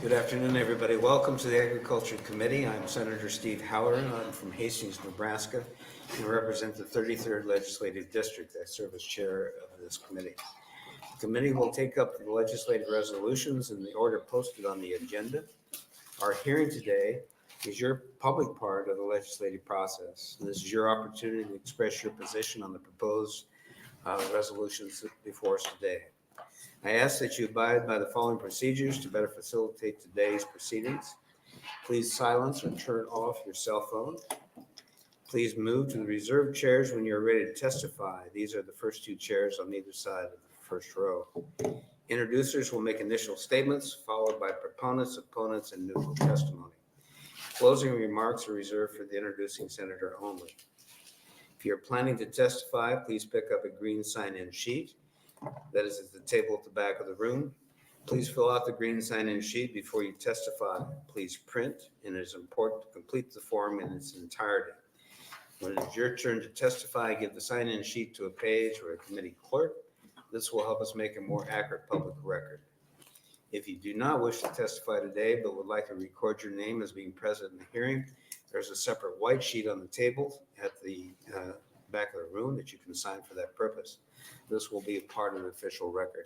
Good afternoon, everybody. Welcome to the Agriculture Committee. I'm Senator Steve Halloran. I'm from Hastings, Nebraska, and represent the 33rd Legislative District. I serve as chair of this committee. The committee will take up the legislative resolutions in the order posted on the agenda. Our hearing today is your public part of the legislative process. This is your opportunity to express your position on the proposed resolutions before us today. I ask that you abide by the following procedures to better facilitate today's proceedings. Please silence or turn off your cell phone. Please move to the reserved chairs when you're ready to testify. These are the first two chairs on either side of the first row. Introducers will make initial statements, followed by proponents, opponents, and neutral testimony. Closing remarks are reserved for the introducing senator only. If you're planning to testify, please pick up a green sign-in sheet that is at the table at the back of the room. Please fill out the green sign-in sheet before you testify. Please print, and it is important to complete the form in its entirety. When it is your turn to testify, give the sign-in sheet to a page or a committee clerk. This will help us make a more accurate public record. If you do not wish to testify today but would like to record your name as being present in the hearing, there's a separate white sheet on the table at the back of the room that you can sign for that purpose. This will be a part of the official record.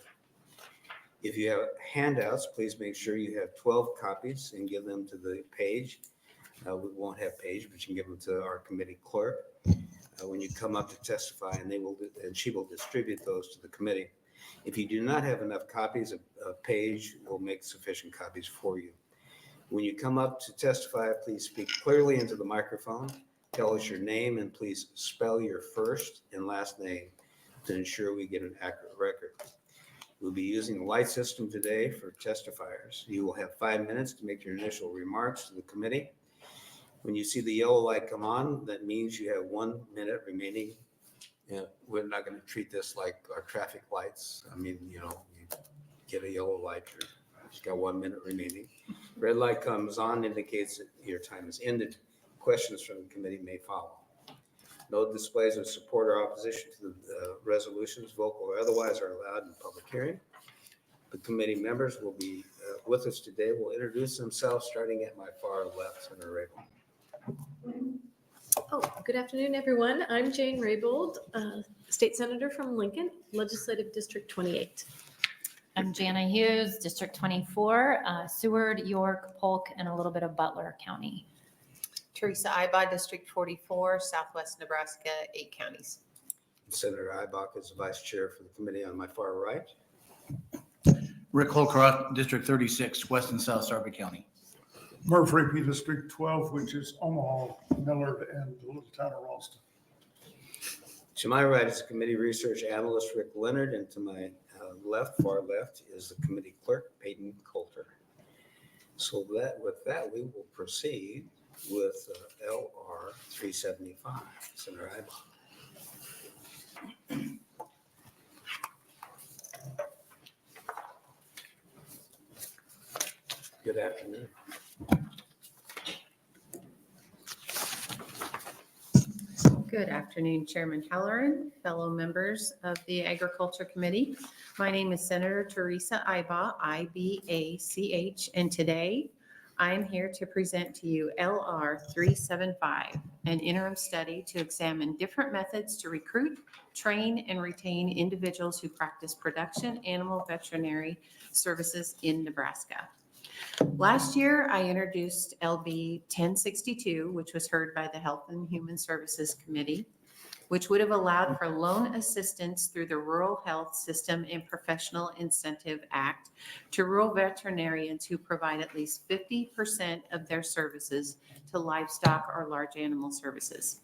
If you have handouts, please make sure you have 12 copies and give them to the page. We won't have page, but you can give them to our committee clerk when you come up to testify, and she will distribute those to the committee. If you do not have enough copies, a page will make sufficient copies for you. When you come up to testify, please speak clearly into the microphone. Tell us your name and please spell your first and last name to ensure we get an accurate record. We'll be using the light system today for testifiers. You will have 5 minutes to make your initial remarks to the committee. When you see the yellow light come on, that means you have 1 minute remaining. We're not going to treat this like our traffic lights. I mean, you get a yellow light, you've got 1 minute remaining. Red light comes on, indicates that your time is ended. Questions from the committee may follow. No displays of support or opposition to the resolutions, vocal or otherwise, are allowed in public hearing. The committee members will be with us today. Will introduce themselves, starting at my far left, Senator Raybould. Good afternoon, everyone. I'm Jane Raybould, State Senator from Lincoln, Legislative District 28. I'm Jana Hughes, District 24, Seward, York, Polk, and a little bit of Butler County. Teresa Ibach, District 44, Southwest Nebraska, 8 counties. Senator Ibach is the vice chair for the committee on my far right. Rick Holcroft, District 36, West and South Sarpy County. Murph Rapey, District 12, which is Omaha, Millard, and the little town of Ralston. To my right is the committee research analyst, Rick Leonard, and to my far left, is the committee clerk, Peyton Coulter. So with that, we will proceed with LR 375. Senator Ibach. Good afternoon. Good afternoon, Chairman Halloran, fellow members of the Agriculture Committee. My name is Senator Teresa Ibach, I-B-A-C-H, and today I am here to present to you LR 375, an interim study to examine different methods to recruit, train, and retain individuals who practice production animal veterinary services in Nebraska. Last year, I introduced LB 1062, which was heard by the Health and Human Services Committee, which would have allowed for loan assistance through the Rural Health System and Professional Incentive Act to rural veterinarians who provide at least 50% of their services to livestock or large animal services.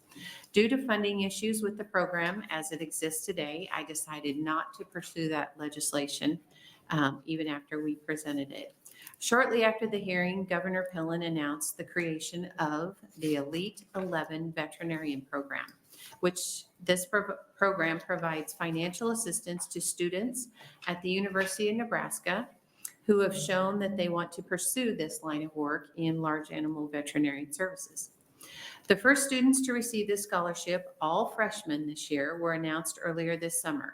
Due to funding issues with the program as it exists today, I decided not to pursue that legislation even after we presented it. Shortly after the hearing, Governor Pillen announced the creation of the Elite 11 Veterinarian Program, which this program provides financial assistance to students at the University of Nebraska who have shown that they want to pursue this line of work in large animal veterinarian services. The first students to receive this scholarship, all freshmen this year, were announced earlier this summer.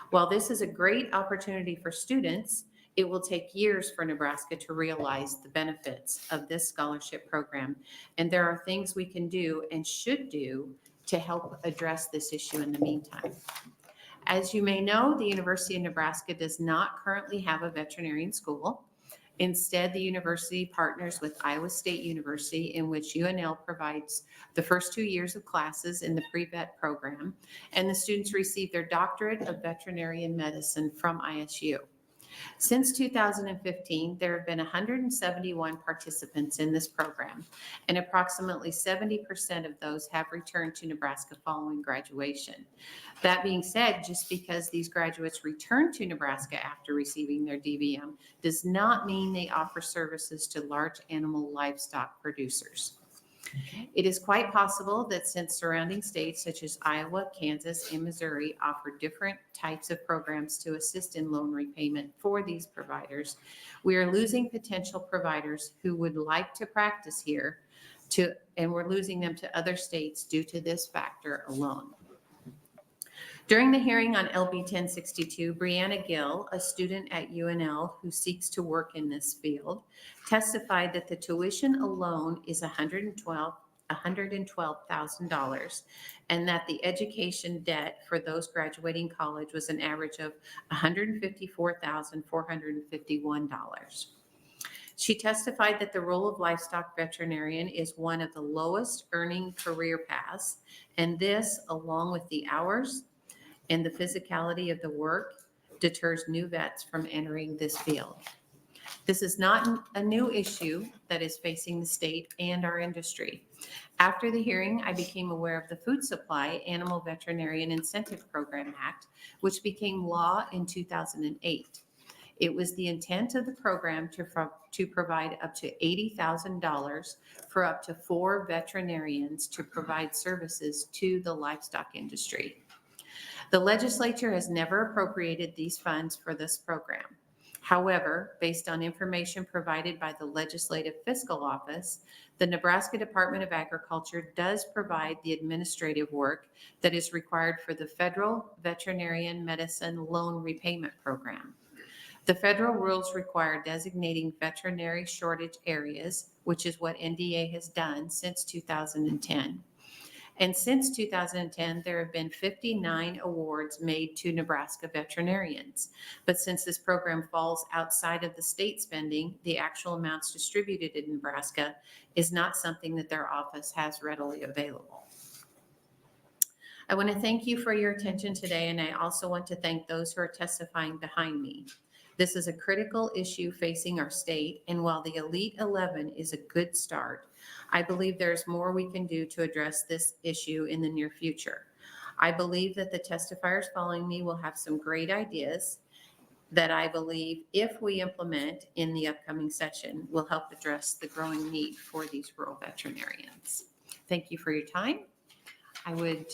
While this is a great opportunity for students, It will take years for Nebraska to realize the benefits of this scholarship program, and there are things we can do and should do to help address this issue in the meantime. As you may know, the University of Nebraska does not currently have a veterinarian school. Instead, the university partners with Iowa State University, in which UNL provides the first 2 years of classes in the pre-vet program, and the students receive their doctorate of veterinarian medicine from ISU. Since 2015, there have been 171 participants in this program, and approximately 70% of those have returned to Nebraska following graduation. That being said, just because these graduates return to Nebraska after receiving their DVM does not mean they offer services to large animal livestock producers. It is quite possible that since surrounding states such as Iowa, Kansas, and Missouri offer different types of programs to assist in loan repayment for these providers, we are losing potential providers who would like to practice here and we're losing them to other states due to this factor alone. During the hearing on LB 1062, Brianna Gill, a student at UNL who seeks to work in this field, testified that the tuition alone is $112,000, and that the education debt for those graduating college was an average of $154,451. She testified that the role of livestock veterinarian is one of the lowest earning career paths, and this, along with the hours and the physicality of the work, deters new vets from entering this field. This is not a new issue that is facing the state and our industry. After the hearing, I became aware of the Food Supply Animal Veterinarian Incentive Program Act, which became law in 2008. It was the intent of the program to provide up to $80,000 for up to 4 veterinarians to provide services to the livestock industry. The legislature has never appropriated these funds for this program. However, based on information provided by the Legislative Fiscal Office, the Nebraska Department of Agriculture does provide the administrative work that is required for the Federal Veterinarian Medicine Loan Repayment Program. The federal rules require designating veterinary shortage areas, which is what NDA has done since 2010. And since 2010, there have been 59 awards made to Nebraska veterinarians. But since this program falls outside of the state spending, the actual amounts distributed in Nebraska is not something that their office has readily available. I want to thank you for your attention today, and I also want to thank those who are testifying behind me. This is a critical issue facing our state, and while the Elite 11 is a good start, I believe there's more we can do to address this issue in the near future. I believe that the testifiers following me will have some great ideas that I believe, if we implement in the upcoming session, will help address the growing need for these rural veterinarians. Thank you for your time. I would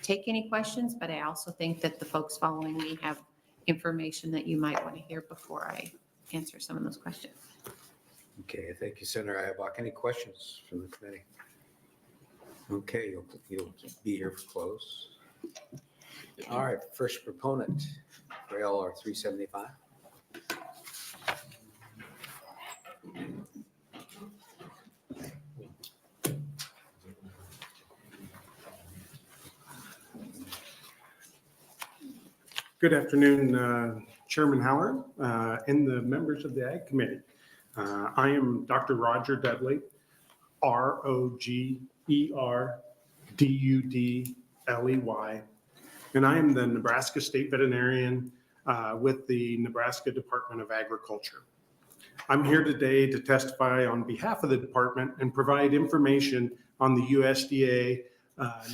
take any questions, but I also think that the folks following me have information that you might want to hear before I answer some of those questions. Okay, thank you, Senator Ibach. Any questions from the committee? Okay, you'll be here for close. All right, first proponent, Rail R 375. Good afternoon, Chairman Howard and the members of the Ag Committee. I am Dr. Roger Dudley, ROGERDUDLEY, and I am the Nebraska State Veterinarian with the Nebraska Department of Agriculture. I'm here today to testify on behalf of the department and provide information on the USDA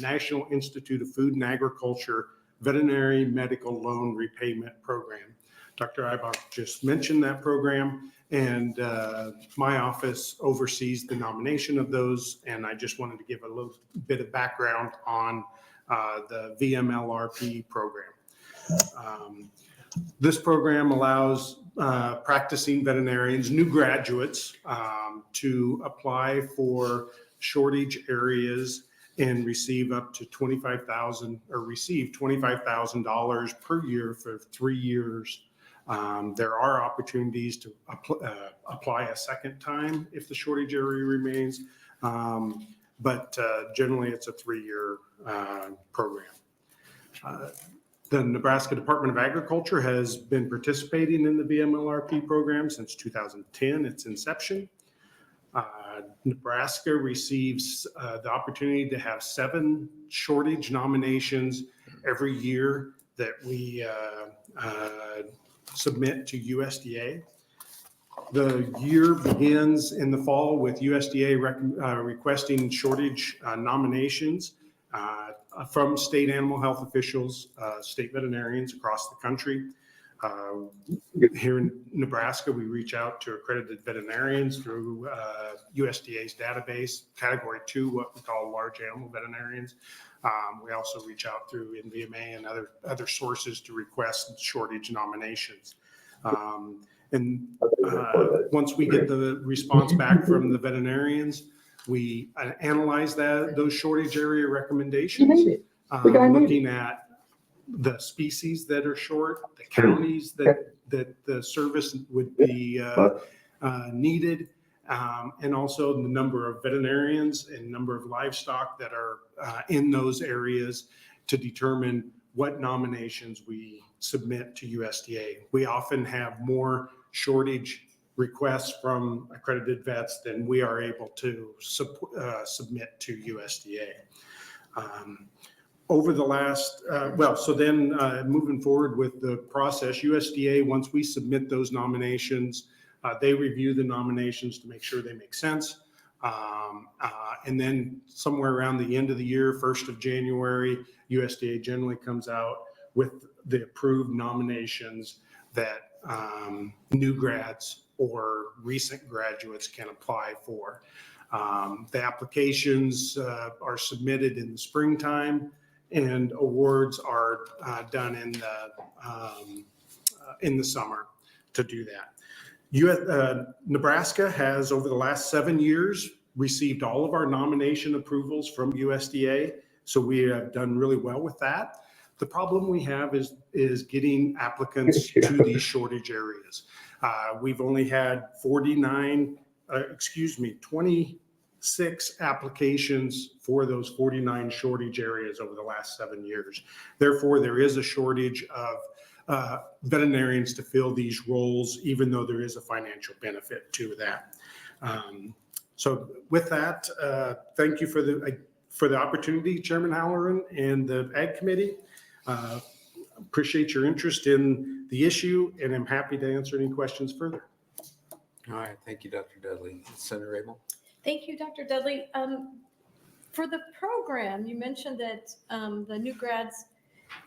National Institute of Food and Agriculture Veterinary Medical Loan Repayment Program. Dr. Ibach just mentioned that program, and my office oversees the nomination of those, and I just wanted to give a little bit of background on the VMLRP program. This program allows practicing veterinarians, new graduates, to apply for shortage areas and receive up to $25,000 per year for 3 years There are opportunities to apply a second time if the shortage area remains, but generally it's a 3-year program. The Nebraska Department of Agriculture has been participating in the VMLRP program since 2010, its inception. Nebraska receives the opportunity to have 7 shortage nominations every year that we submit to USDA. The year begins in the fall with USDA requesting shortage nominations from state animal health officials, state veterinarians across the country. Here in Nebraska, we reach out to accredited veterinarians through USDA's database, Category 2, what we call large animal veterinarians. We also reach out through NVMA and other sources to request shortage nominations. Once we get the response back from the veterinarians, we analyze those shortage area recommendations, looking at the species that are short, the counties that the service would be needed, and also the number of veterinarians and number of livestock that are in those areas to determine what nominations we submit to USDA. We often have more shortage requests from accredited vets than we are able to submit to USDA. Over the last, moving forward with the process, USDA, once we submit those nominations, they review the nominations to make sure they make sense. And then somewhere around the end of the year, 1st of January, USDA generally comes out with the approved nominations that new grads or recent graduates can apply for. The applications are submitted in the springtime, and awards are done in the summer to do that. Nebraska has, over the last 7 years, received all of our nomination approvals from USDA, so we have done really well with that. The problem we have is getting applicants to these shortage areas. We've only had 26 applications for those 49 shortage areas over the last 7 years. Therefore, there is a shortage of veterinarians to fill these roles, even though there is a financial benefit to that. So with that, thank you for the opportunity, Chairman Halloran and the Ag Committee. Appreciate your interest in the issue, and I'm happy to answer any questions further. All right, thank you, Dr. Dudley. Senator Rabel? Thank you, Dr. Dudley. For the program, you mentioned that the new grads,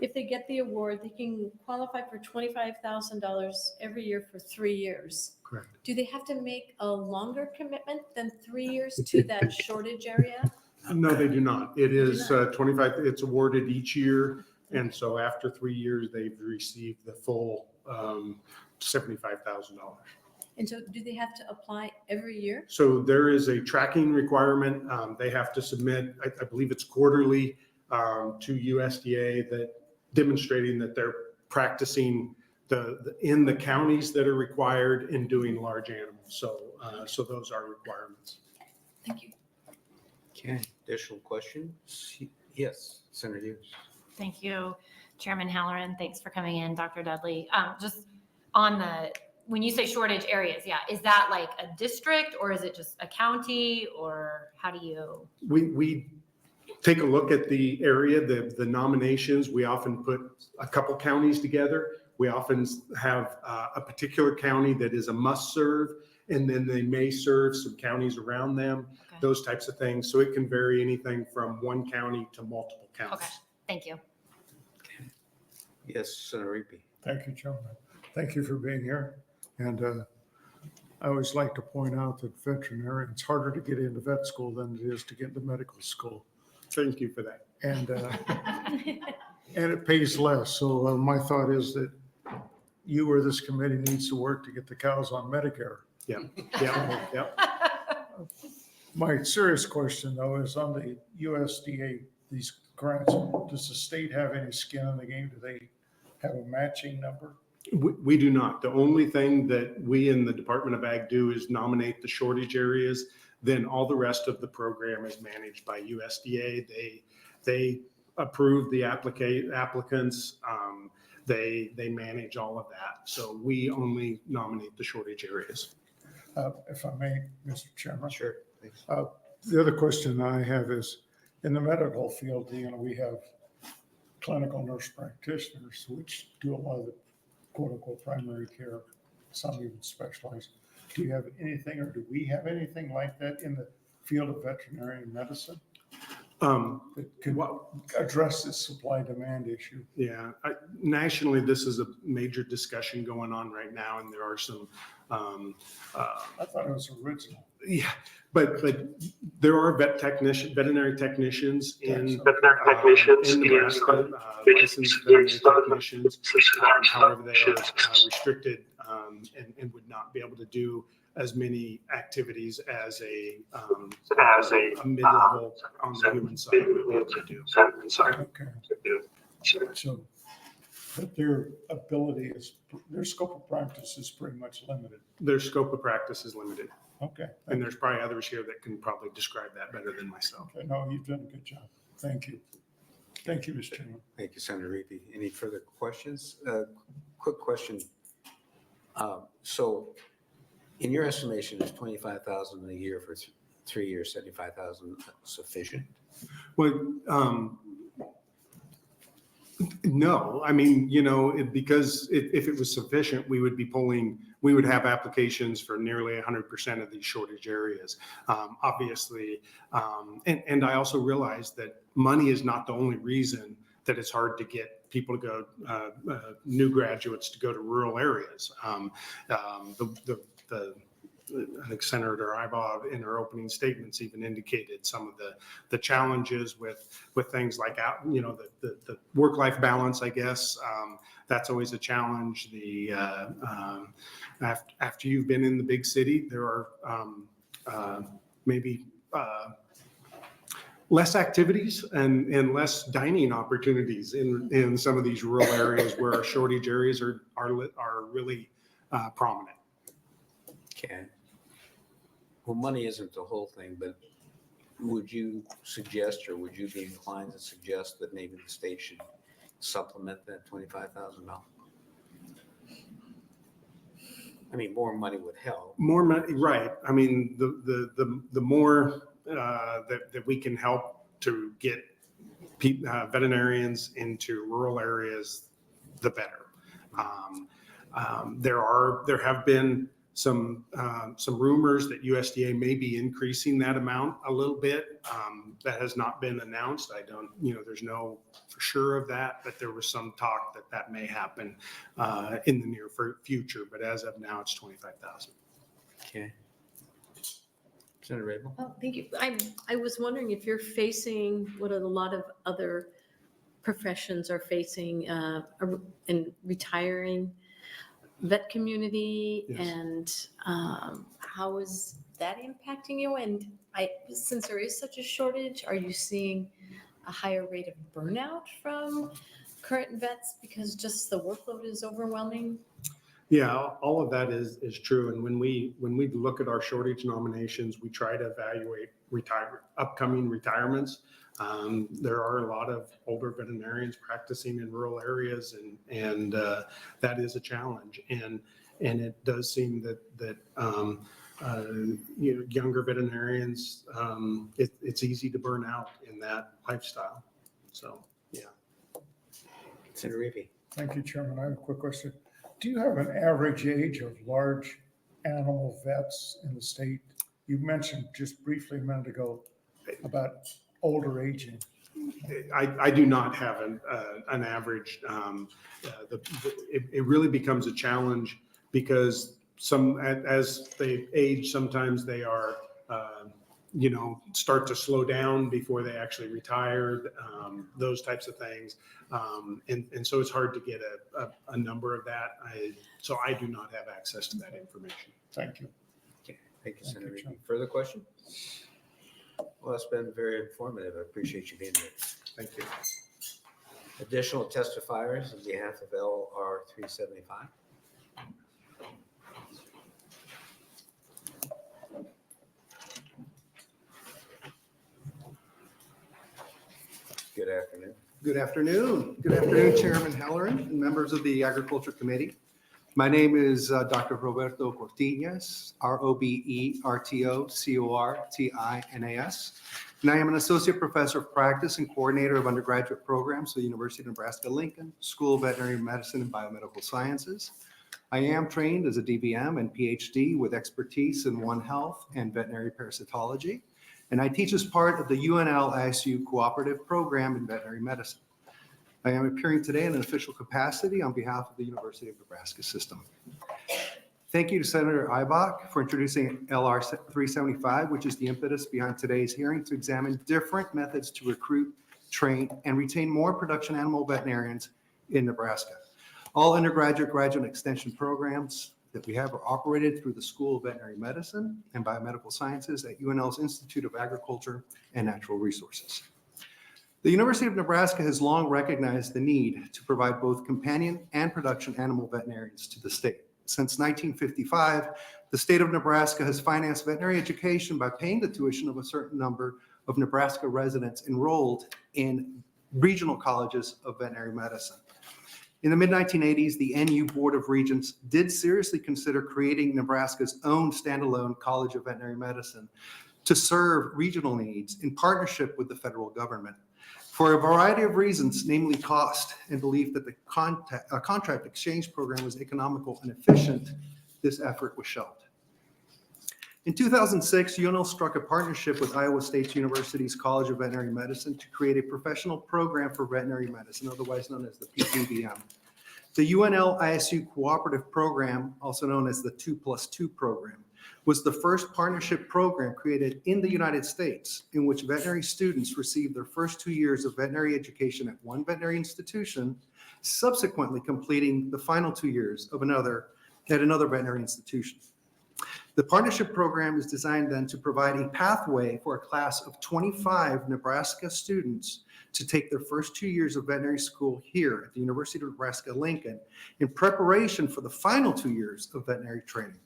if they get the award, they can qualify for $25,000 every year for 3 years. Correct. Do they have to make a longer commitment than 3 years to that shortage area? No, they do not. It is 25, it's awarded each year. And so after 3 years, they've received the full $75,000. And so do they have to apply every year? So there is a tracking requirement. They have to submit, I believe it's quarterly, to USDA, that demonstrating that they're practicing in the counties that are required in doing large animals. So those are requirements. Thank you. Okay, additional questions? Yes, Senator Hughes. Thank you, Chairman Halloran. Thanks for coming in, Dr. Dudley. Just on when you say shortage areas, is that like a district, or is it just a county, or how do you? We take a look at the area, the nominations. We often put a couple counties together. We often have a particular county that is a must serve, and then they may serve some counties around them, those types of things. So it can vary anything from one county to multiple counties. Okay, thank you. Okay. Yes, Senator Reapy. Thank you, Chairman. Thank you for being here. And I always like to point out that veterinarian, it's harder to get into vet school than it is to get into medical school. Thank you for that. And and it pays less. So my thought is that you or this committee needs to work to get the cows on Medicare. Yeah. My serious question, though, is on the USDA, these grants. Does the state have any skin in the game? Do they have a matching number? We do not. The only thing that we in the Department of Ag do is nominate the shortage areas. Then all the rest of the program is managed by USDA. They approve the applicants. They manage all of that. So we only nominate the shortage areas. If I may, Mr. Chairman. Sure. Thanks. The other question I have is, in the medical field, we have clinical nurse practitioners, which do a lot of the quote unquote primary care, some even specialized. Do you have anything, or do we have anything like that in the field of veterinary medicine that could address this supply demand issue? Yeah, nationally, this is a major discussion going on right now, and there are some. I thought it was original. Yeah, but there are veterinary technicians in Yes. in Nebraska, licensed veterinary technicians. However, they are restricted and would not be able to do as many activities as a mid-level on the human side would be able to do. Okay. So, but their ability is, their scope of practice is pretty much limited. Their scope of practice is limited, Okay. and there's probably others here that can probably describe that better than myself. Okay, no, you've done a good job. Thank you. Thank you, Mr. Chairman. Thank you, Senator Reapy. Any further questions? Quick question. So in your estimation, is 25,000 a year for 3 years, 75,000 sufficient? Well, no, I mean, because if it was sufficient, we would have applications for nearly 100% of these shortage areas. Obviously, and I also realize that money is not the only reason that it's hard to get people to go, new graduates to go to rural areas. I think Senator Ibaugh in her opening statements even indicated some of the challenges with things like the work-life balance, I guess. That's always a challenge. After you've been in the big city, there are maybe less activities and less dining opportunities in some of these rural areas where our shortage areas are really prominent. Okay. Well, money isn't the whole thing, but would you suggest, or would you be inclined to suggest that maybe the state should supplement that $25,000? I mean, more money would help. More money, right. I mean, the more that we can help to get veterinarians into rural areas, the better. There have been some rumors that USDA may be increasing that amount a little bit. That has not been announced. I don't, there's no for sure of that, but there was some talk that may happen in the near future. But as of now, it's 25,000. Okay. Senator Rabel? Oh, thank you. I was wondering if you're facing what a lot of other professions are facing in retiring vet community, Yes. and how is that impacting you? And since there is such a shortage, are you seeing a higher rate of burnout from current vets because just the workload is overwhelming? Yeah, all of that is true. And when we look at our shortage nominations, we try to evaluate upcoming retirements. There are a lot of older veterinarians practicing in rural areas, and that is a challenge. And it does seem that younger veterinarians, it's easy to burn out in that lifestyle. So, yeah. Senator Reapy? Thank you, Chairman. I have a quick question. Do you have an average age of large animal vets in the state? You mentioned just briefly a minute ago about older aging. I do not have an average. It really becomes a challenge because as they age, sometimes they are, start to slow down before they actually retire, those types of things. And so it's hard to get a number of that. So I do not have access to that information. Thank you. Okay. Thank you, Thank Senator you, John. Reapy. Further question? Well, it's been very informative. I appreciate you being here. Thank you. Additional testifiers on behalf of LR 375. Good afternoon. Good afternoon. Good afternoon, Chairman Halloran and members of the Agriculture Committee. My name is Dr. Roberto Cortinas, Robertocortinas, and I am an associate professor of practice and coordinator of undergraduate programs at the University of Nebraska-Lincoln School of Veterinary Medicine and Biomedical Sciences. I am trained as a DVM and PhD with expertise in One Health and veterinary parasitology, and I teach as part of the UNL ISU Cooperative Program in Veterinary Medicine. I am appearing today in an official capacity on behalf of the University of Nebraska system. Thank you to Senator Ibach for introducing LR 375, which is the impetus behind today's hearing to examine different methods to recruit, train, and retain more production animal veterinarians in Nebraska. All undergraduate, graduate, and extension programs that we have are operated through the School of Veterinary Medicine and Biomedical Sciences at UNL's Institute of Agriculture and Natural Resources. The University of Nebraska has long recognized the need to provide both companion and production animal veterinarians to the state. Since 1955, the state of Nebraska has financed veterinary education by paying the tuition of a certain number of Nebraska residents enrolled in regional colleges of veterinary medicine. In the mid-1980s, the NU Board of Regents did seriously consider creating Nebraska's own standalone College of Veterinary Medicine to serve regional needs in partnership with the federal government. For a variety of reasons, namely cost and belief that the contract exchange program was economical and efficient, this effort was shelved. In 2006, UNL struck a partnership with Iowa State University's College of Veterinary Medicine to create a professional program for veterinary medicine, otherwise known as the PPVM. The UNL ISU Cooperative Program, also known as the 2+2 program, was the first partnership program created in the United States in which veterinary students received their first 2 years of veterinary education at one veterinary institution, subsequently completing the final 2 years of another veterinary institution. The partnership program is designed then to provide a pathway for a class of 25 Nebraska students to take their first 2 years of veterinary school here at the University of Nebraska-Lincoln in preparation for the final 2 years of veterinary training.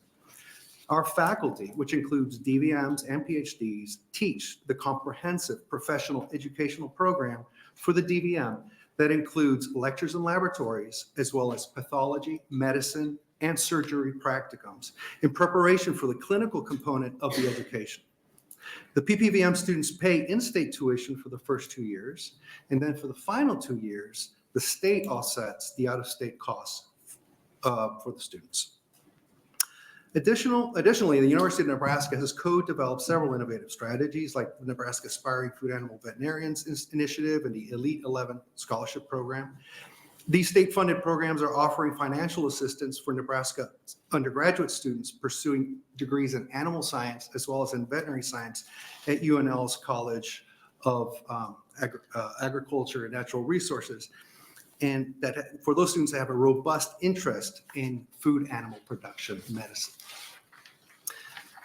Our faculty, which includes DVMs and PhDs, teach the comprehensive professional educational program for the DVM that includes lectures and laboratories, as well as pathology, medicine, and surgery practicums in preparation for the clinical component of the education. The PPVM students pay in-state tuition for the first 2 years, and then for the final 2 years, the state offsets the out-of-state costs for the students. Additionally, the University of Nebraska has co-developed several innovative strategies like the Nebraska Aspiring Food Animal Veterinarians Initiative and the Elite 11 Scholarship Program. These state-funded programs are offering financial assistance for Nebraska undergraduate students pursuing degrees in animal science as well as in veterinary science at UNL's College of Agriculture and Natural Resources, and that for those students that have a robust interest in food animal production medicine.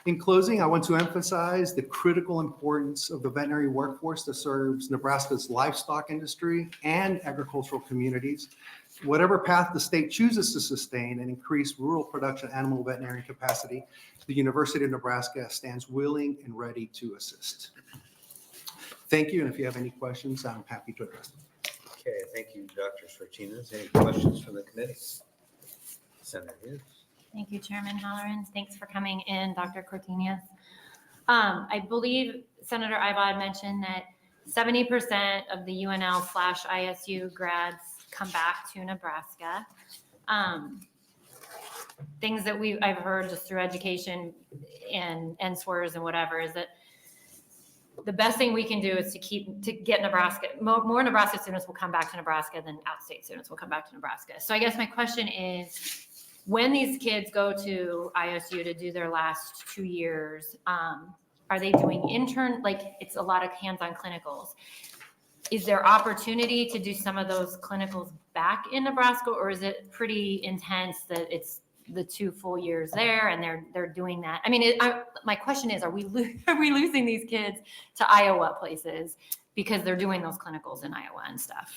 In closing, I want to emphasize the critical importance of the veterinary workforce that serves Nebraska's livestock industry and agricultural communities. Whatever path the state chooses to sustain and increase rural production animal veterinary capacity, the University of Nebraska stands willing and ready to assist. Thank you, and if you have any questions, I'm happy to address them. Okay, thank you, Dr. Fortinas. Any questions from the committee? Senator Hughes. Thank you, Chairman Halloran. Thanks for coming in, Dr. Cortinas. I believe Senator Ibach mentioned that 70% of the UNL/ISU grads come back to Nebraska. Things that I've heard just through education and NSWERS and whatever is that the best thing we can do is to get Nebraska, more Nebraska students will come back to Nebraska than out-of-state students will come back to Nebraska. So I guess my question is, when these kids go to ISU to do their last 2 years, are they doing it's a lot of hands-on clinicals. Is there opportunity to do some of those clinicals back in Nebraska, or is it pretty intense that it's the 2 full years there and they're doing that? I mean, my question is, are we losing these kids to Iowa places because they're doing those clinicals in Iowa and stuff?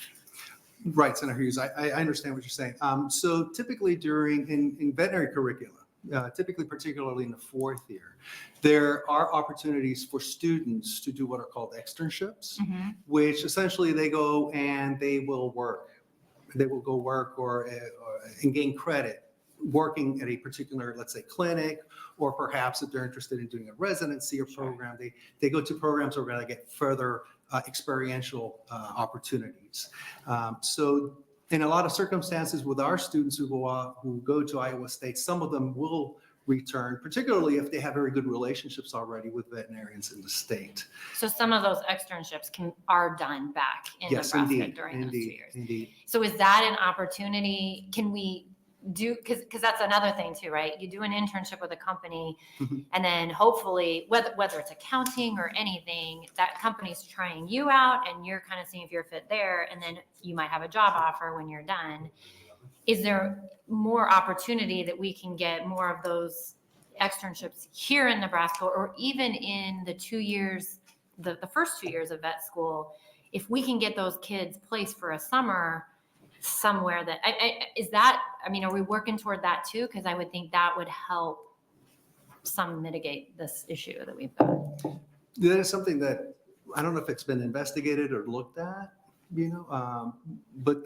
Right, Senator Hughes, I understand what you're saying. So typically in veterinary curricula, typically particularly in the fourth year, there are opportunities for students to do what are called externships, which essentially they go and they will work. They will go work or and gain credit working at a particular, let's say, clinic, or perhaps if they're interested in doing a residency or program, they go to programs where they get further experiential opportunities. So in a lot of circumstances with our students who go to Iowa State, some of them will return, particularly if they have very good relationships already with veterinarians in the state. So some of those externships are done back in Yes, Nebraska indeed, during those 2 indeed, years. indeed. So is that an opportunity? Can we do, because that's another thing too, right? You do an internship with a company Mhm. and then hopefully, whether it's accounting or anything, that company's trying you out and you're kind of seeing if you're fit there, and then you might have a job offer when you're done. Is there more opportunity that we can get more of those externships here in Nebraska, or even in the 2 years, the first 2 years of vet school, if we can get those kids placed for a summer somewhere that, are we working toward that too? Because I would think that would help some mitigate this issue that we've got. That is something that, I don't know if it's been investigated or looked at, but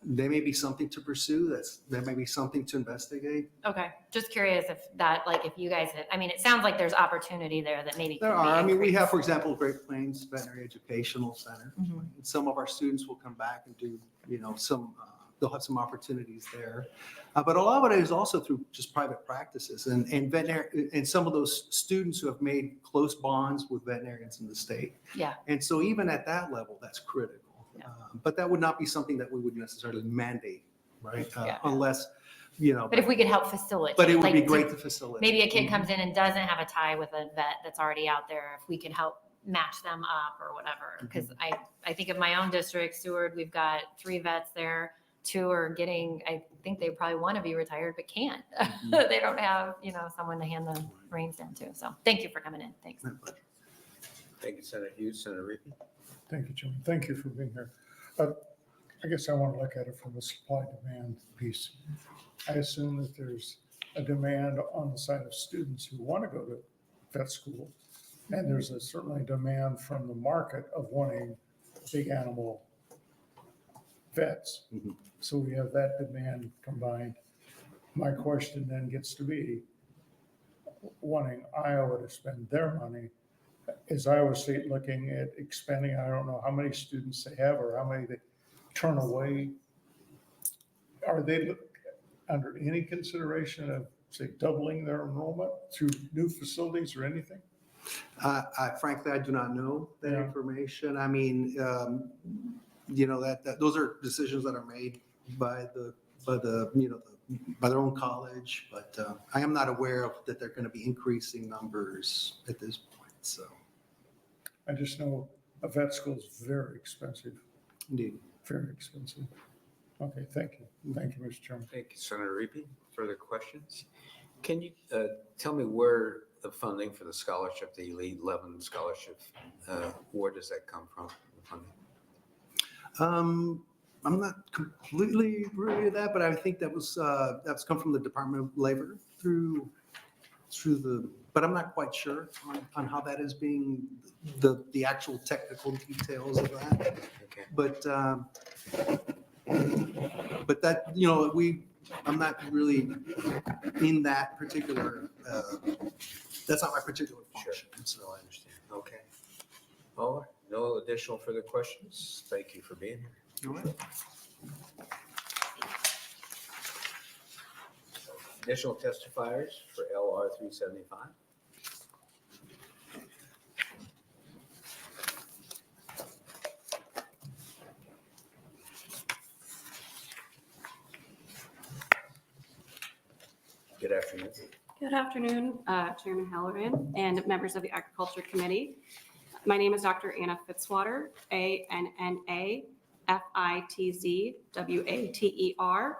there may be something to pursue. That may be something to investigate. Okay, just curious if that, like, if you guys, it sounds like there's opportunity there that maybe. There could be are, we have, increased. for example, Great Plains Veterinary Educational Center. Mhm. Some of our students will come back and do, they'll have some opportunities there. But a lot of it is also through just private practices and veterinary, and some of those students who have made close bonds with veterinarians in the state. Yeah. And so even at that level, that's critical. Yeah. But that would not be something that we would necessarily mandate, right? Yeah. Unless, But if we could help facilitate. but it would like, be to- great to facilitate. Maybe a kid comes in and doesn't have a tie with a vet that's already out there, if we could help match them up or whatever. Because I think of my own district, Seward, we've got 3 vets there. 2 are getting, I think they probably want to be retired, but can't. They don't have, someone to hand the reins down to. So thank you for coming in. Thanks. Thank you, Senator Hughes. Senator Reapy? Thank you, Jim. Thank you for being here. I guess I want to look at it from a supply demand piece. I assume that there's a demand on the side of students who want to go to vet school. And there's certainly a demand from the market of wanting big animal vets. Mhm. So we have that demand combined. My question then gets to be, wanting Iowa to spend their money, is Iowa State looking at expanding? I don't know how many students they have or how many they turn away. Are they under any consideration of, say, doubling their enrollment through new facilities or anything? Frankly, I do not know that Yeah. information. That those are decisions that are made by their own college, but I am not aware of that they're going to be increasing numbers at this point. So, I just know a vet school is very expensive, indeed. very expensive. Okay, thank you. Thank you, Mr. Chairman. Thank you, Senator Reapy. Further questions? Can you tell me where the funding for the scholarship, the Elite 11 scholarship, where does that come from? The funding? I'm not completely agree with that, but I think that's come from the Department of Labor through but I'm not quite sure on how that is being, the actual technical details of that. Okay. But that, I'm not really in that particular, that's not my particular function. So So I understand. Okay. All right. No additional further questions. Thank you for being here. all right. Additional testifiers for LR 375. Good afternoon. Good afternoon, Chairman Halloran and members of the Agriculture Committee. My name is Dr. Anna Fitzwater, ANNA-FITZWATER.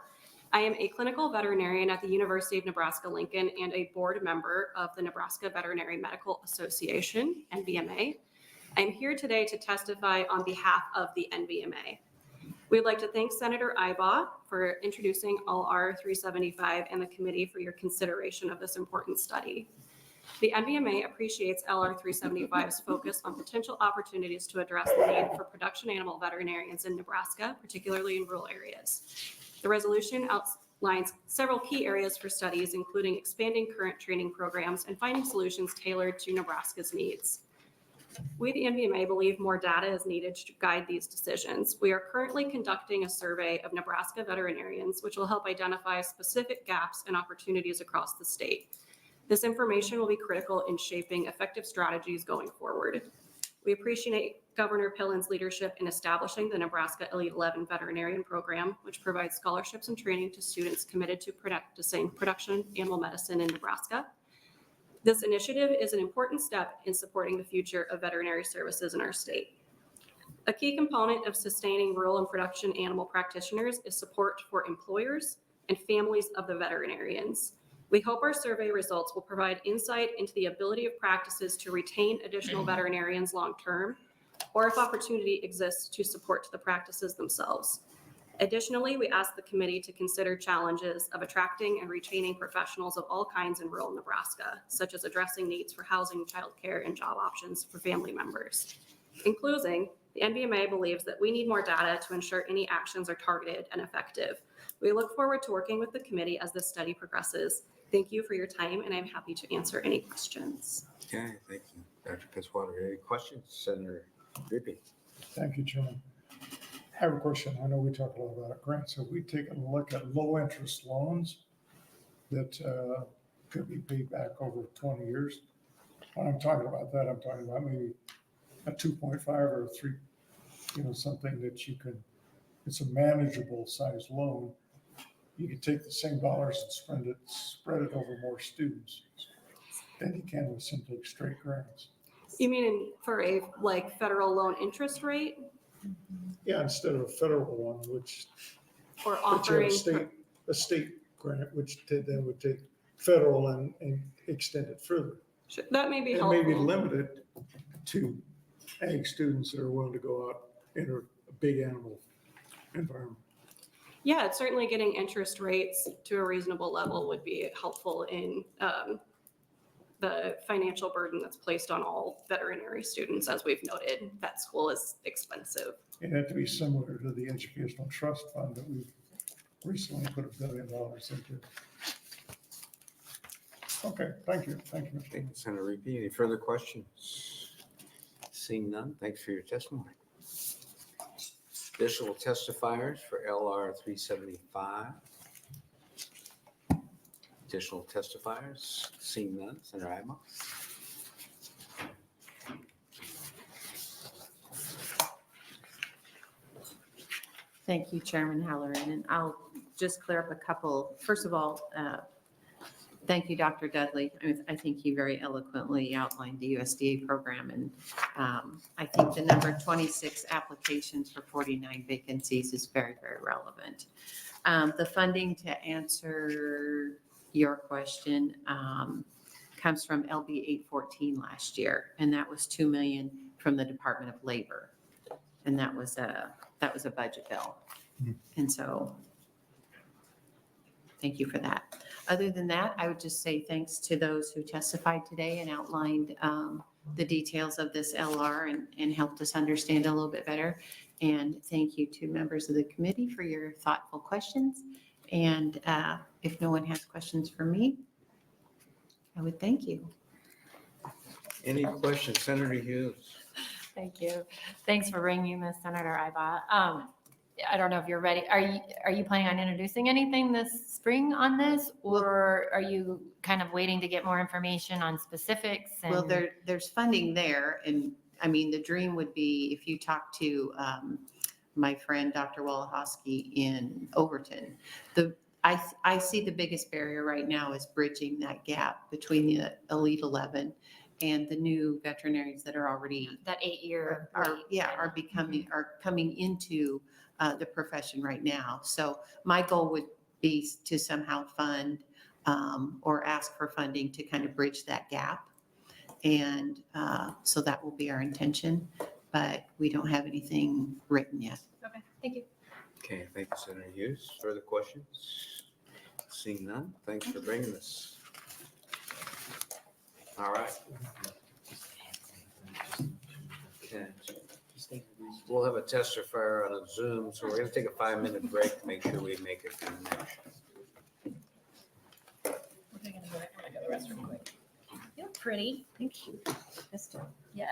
I am a clinical veterinarian at the University of Nebraska-Lincoln and a board member of the Nebraska Veterinary Medical Association, NVMA. I'm here today to testify on behalf of the NVMA. We'd like to thank Senator Ibaugh for introducing LR 375 and the committee for your consideration of this important study. The NVMA appreciates LR 375's focus on potential opportunities to address the need for production animal veterinarians in Nebraska, particularly in rural areas. The resolution outlines several key areas for studies, including expanding current training programs and finding solutions tailored to Nebraska's needs. We, the NVMA, believe more data is needed to guide these decisions. We are currently conducting a survey of Nebraska veterinarians, which will help identify specific gaps and opportunities across the state. This information will be critical in shaping effective strategies going forward. We appreciate Governor Pillen's leadership in establishing the Nebraska Elite 11 Veterinarian Program, which provides scholarships and training to students committed to practicing production animal medicine in Nebraska. This initiative is an important step in supporting the future of veterinary services in our state. A key component of sustaining rural and production animal practitioners is support for employers and families of the veterinarians. We hope our survey results will provide insight into the ability of practices to retain additional veterinarians long-term, or if opportunity exists to support the practices themselves. Additionally, we ask the committee to consider challenges of attracting and retaining professionals of all kinds in rural Nebraska, such as addressing needs for housing, childcare, and job options for family members. In closing, the NVMA believes that we need more data to ensure any actions are targeted and effective. We look forward to working with the committee as this study progresses. Thank you for your time, and I'm happy to answer any questions. Okay, thank you, Dr. Fitzwater. Any questions? Senator Rigby? Thank you, Chairman. I have a question. I know we talk a lot about grants. Have we taken a look at low-interest loans that could be paid back over 20 years? When I'm talking about that, I'm talking about maybe a 2.5 or a 3, something that you can, it's a manageable size loan. You can take the same dollars and spread it over more students than you can with simply straight grants. You mean for a federal loan interest rate, Yeah, instead of a federal one, which or you have offering? a state grant, which then would take federal and extend it further. That may be And helpful. maybe limit it to ag students that are willing to go out in a big animal environment. Yeah, it's certainly getting interest rates to a reasonable level would be helpful in the financial burden that's placed on all veterinary students. As we've noted, vet school is expensive. It had to be similar to the educational trust fund that we've recently put $1 billion into. Okay, thank you. Thank you, Mr. Thank you, Senator Rigby. Any further questions? Seeing none, thanks for your testimony. Additional testifiers for LR 375. Additional testifiers, seeing none, Senator Ibaugh. Thank you, Chairman Halloran, and I'll just clear up a couple. First of all, thank you, Dr. Dudley. I think he very eloquently outlined the USDA program, and I think the number 26 applications for 49 vacancies is very, very relevant. The funding, to answer your question, comes from LB 814 last year, and that was $2 million from the Department of Labor, and that was a budget bill. And so thank you for that. Other than that, I would just say thanks to those who testified today and outlined the details of this LR and helped us understand a little bit better. And thank you to members of the committee for your thoughtful questions. And if no one has questions for me, I would thank you. Any questions? Senator Hughes? Thank you. Thanks for bringing this, Senator Ibaugh. I don't know if you're ready. Are you planning on introducing anything this spring on this, or are you kind of waiting to get more information on specifics? Well, there's funding there. And I mean, the dream would be if you talk to my friend, Dr. Wolohoski in Overton, I see the biggest barrier right now is bridging that gap between the Elite 11 and the new veterinarians that are already that 8-year are coming into the profession right now. So my goal would be to somehow fund or ask for funding to kind of bridge that gap. And so that will be our intention, but we don't have anything written yet. Okay, thank you. Okay, thank you, Senator Hughes. Further questions? Seeing none, thanks for bringing this. All right. Okay. We'll have a tester fire on a Zoom, so we're gonna take a 5-minute break to make sure we make a connection. You look pretty. Thank you. Yes. Yeah.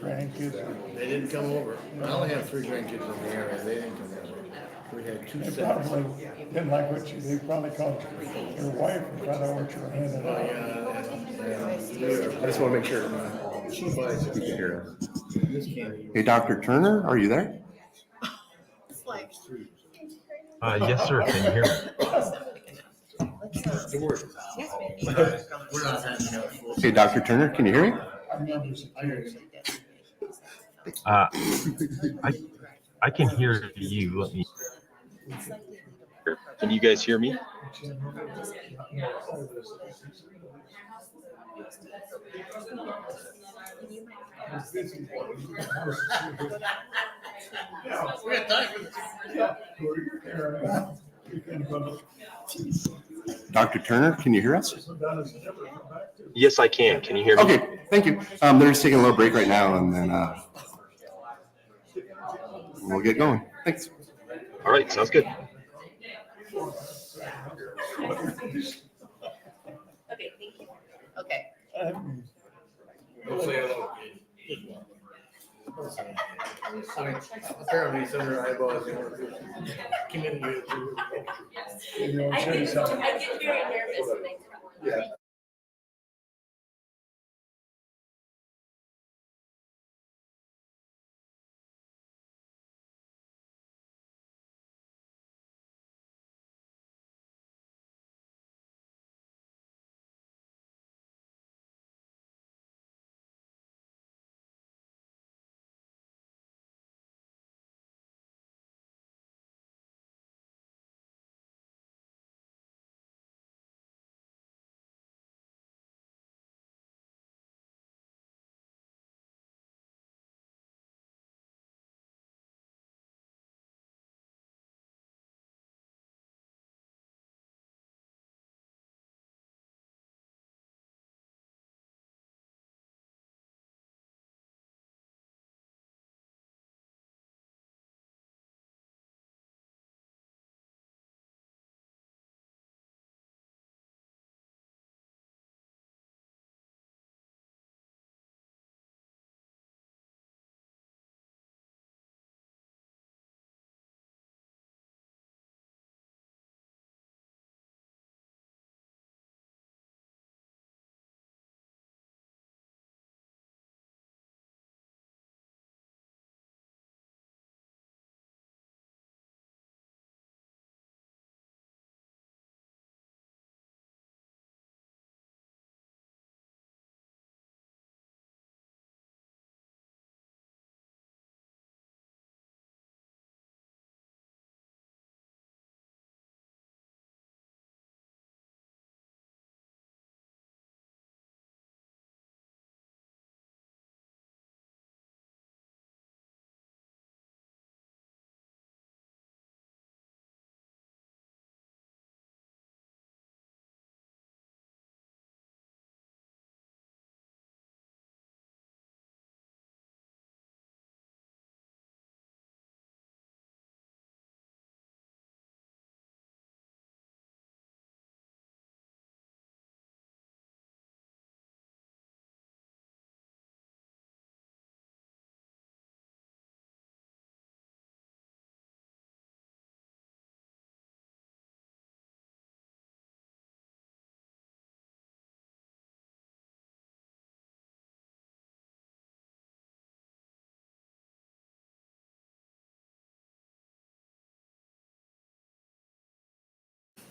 Grandkids, They didn't come over. I only have 3 grandkids in the area. They didn't come over. We had 2 they sets. probably didn't like what you, they probably called your wife and found out what you were handing out. I just want to make sure. Hey, Dr. Turner, are you there? Yes, sir. Can you hear me? We're not handing out. Hey, Dr. Turner, can you hear me? I remember as a kid, I can hear you. Let me. Can you guys hear me? We got time for this. Dr. Turner, can you hear us? Yes, I can. Can you hear me? Okay, thank you. They're just taking a little break right now, and then we'll get going. Thanks. All right. Sounds good. Okay. Don't say hello. Apparently, Senator Ibach is going to committee. you know, say something. I get very nervous when they come.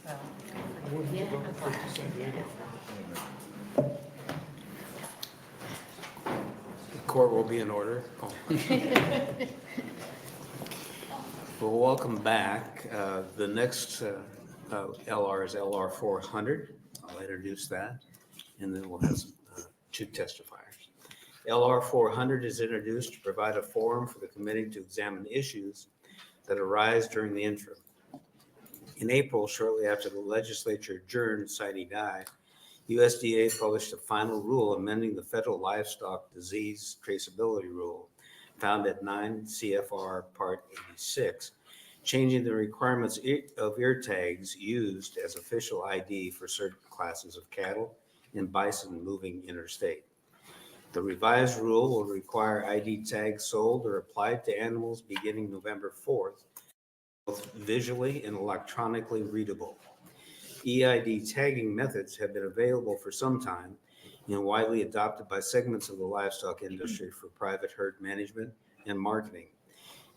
The court will be in order. Oh. Well, welcome back. The next LR is LR 400. I'll introduce that, and then we'll have two testifiers. LR 400 is introduced to provide a forum for the committee to examine issues that arise during the interim. In April, shortly after the legislature adjourned sine die, USDA published a final rule amending the federal livestock disease traceability rule found at 9 CFR Part 86, changing the requirements of ear tags used as official ID for certain classes of cattle and bison moving interstate. The revised rule will require ID tags sold or applied to animals beginning November 4th, both visually and electronically readable. EID tagging methods have been available for some time and widely adopted by segments of the livestock industry for private herd management and marketing,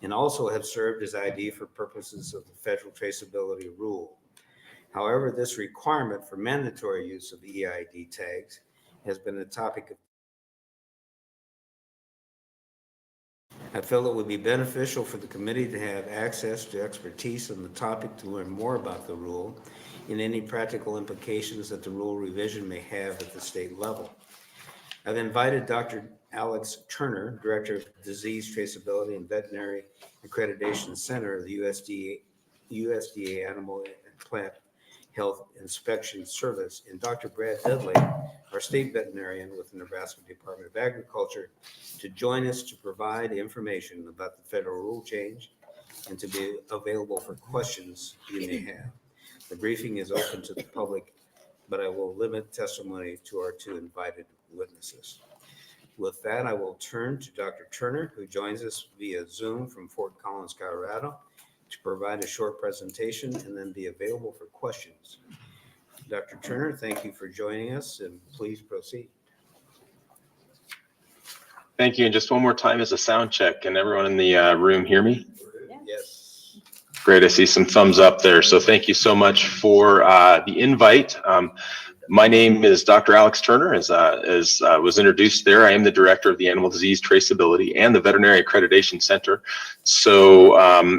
and also have served as ID for purposes of the federal traceability rule. However, this requirement for mandatory use of EID tags has been a topic of I feel it would be beneficial for the committee to have access to expertise on the topic to learn more about the rule and any practical implications that the rule revision may have at the state level. I've invited Dr. Alex Turner, Director of Disease Traceability and Veterinary Accreditation Center of the USDA Animal and Plant Health Inspection Service, and Dr. Brad Dudley, our state veterinarian with the Nebraska Department of Agriculture, to join us to provide information about the federal rule change and to be available for questions you may have. The briefing is open to the public, but I will limit testimony to our two invited witnesses. With that, I will turn to Dr. Turner, who joins us via Zoom from Fort Collins, Colorado, to provide a short presentation and then be available for questions. Dr. Turner, thank you for joining us, and please proceed. Thank you. And just one more time as a sound check. Can everyone in the room hear me? Yes. Great. I see some thumbs up there. So thank you so much for the invite. My name is Dr. Alex Turner. As was introduced there, I am the director of the Animal Disease Traceability and the Veterinary Accreditation Center. So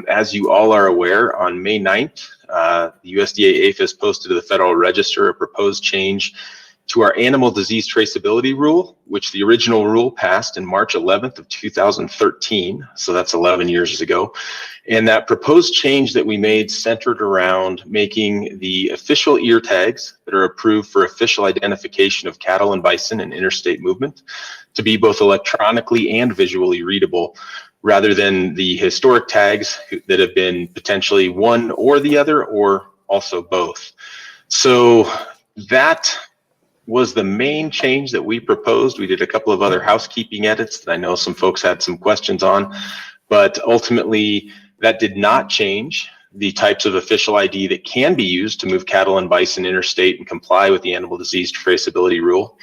as you all are aware, on May 9th, the USDA APHIS posted to the Federal Register a proposed change to our animal disease traceability rule, which the original rule passed in March 11th of 2013. So that's 11 years ago. And that proposed change that we made centered around making the official ear tags that are approved for official identification of cattle and bison in interstate movement to be both electronically and visually readable, rather than the historic tags that have been potentially one or the other, or also both. So that was the main change that we proposed. We did a couple of other housekeeping edits that I know some folks had some questions on, but ultimately that did not change the types of official ID that can be used to move cattle and bison interstate and comply with the animal disease traceability rule.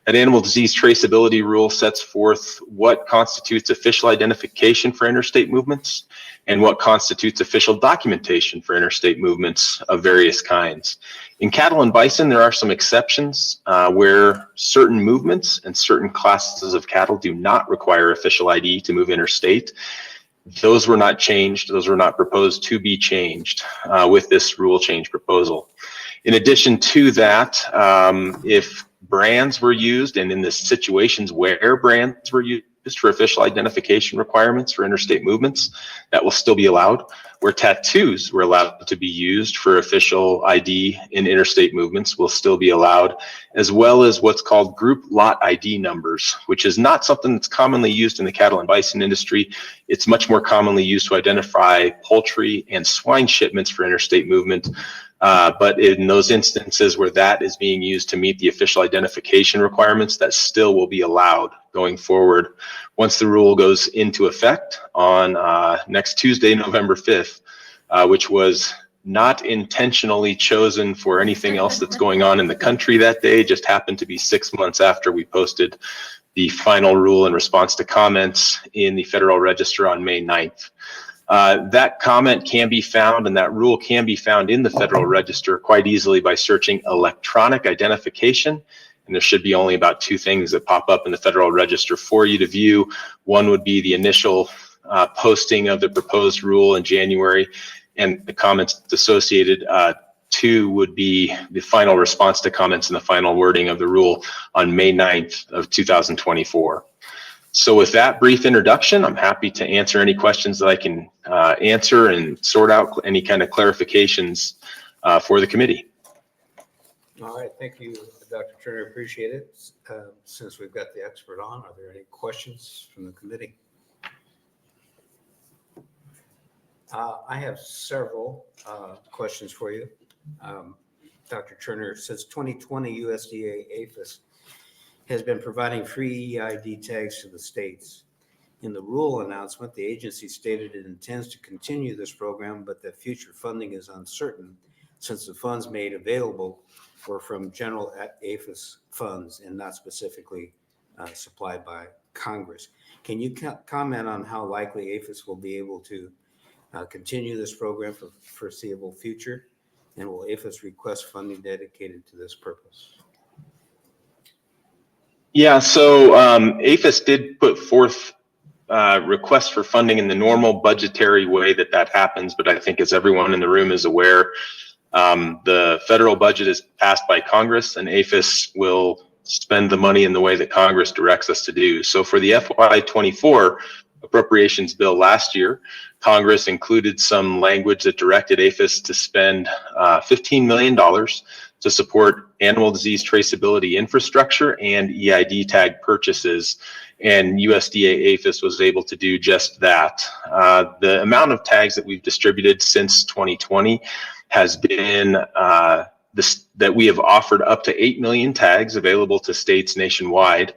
That animal disease traceability rule sets forth what constitutes official identification for interstate movements and what constitutes official documentation for interstate movements of various kinds. In cattle and bison, there are some exceptions where certain movements and certain classes of cattle do not require official ID to move interstate. Those were not changed. Those were not proposed to be changed with this rule change proposal. In addition to that, if brands were used, and in the situations where brands were used for official identification requirements for interstate movements, that will still be allowed. Where tattoos were allowed to be used for official ID in interstate movements will still be allowed, as well as what's called group lot ID numbers, which is not something that's commonly used in the cattle and bison industry. It's much more commonly used to identify poultry and swine shipments for interstate movement. But in those instances where that is being used to meet the official identification requirements, that still will be allowed going forward once the rule goes into effect on next Tuesday, November 5th, which was not intentionally chosen for anything else that's going on in the country that day. Just happened to be 6 months after we posted the final rule in response to comments in the Federal Register on May 9th. That comment can be found and that rule can be found in the Federal Register quite easily by searching electronic identification. And there should be only about 2 things that pop up in the Federal Register for you to view. One would be the initial posting of the proposed rule in January and the comments associated. 2 would be the final response to comments and the final wording of the rule on May 9th of 2024. So with that brief introduction, I'm happy to answer any questions that I can answer and sort out any kind of clarifications for the committee. All right, thank you, Dr. Turner, appreciate it. Since we've got the expert on, are there any questions from the committee? I have several questions for you. Dr. Turner, since 2020, USDA APHIS has been providing free EID tags to the states. In the rule announcement, the agency stated it intends to continue this program, but that future funding is uncertain since the funds made available were from general APHIS funds and not specifically supplied by Congress. Can you comment on how likely APHIS will be able to continue this program for foreseeable future? And will APHIS request funding dedicated to this purpose? Yeah, so APHIS did put forth requests for funding in the normal budgetary way that happens, but I think as everyone in the room is aware, the federal budget is passed by Congress and APHIS will spend the money in the way that Congress directs us to do. So for the FY24 appropriations bill last year, Congress included some language that directed APHIS to spend $15 million to support animal disease traceability infrastructure and EID tag purchases. And USDA APHIS was able to do just that. The amount of tags that we've distributed since 2020 has been that we have offered up to 8 million tags available to states nationwide.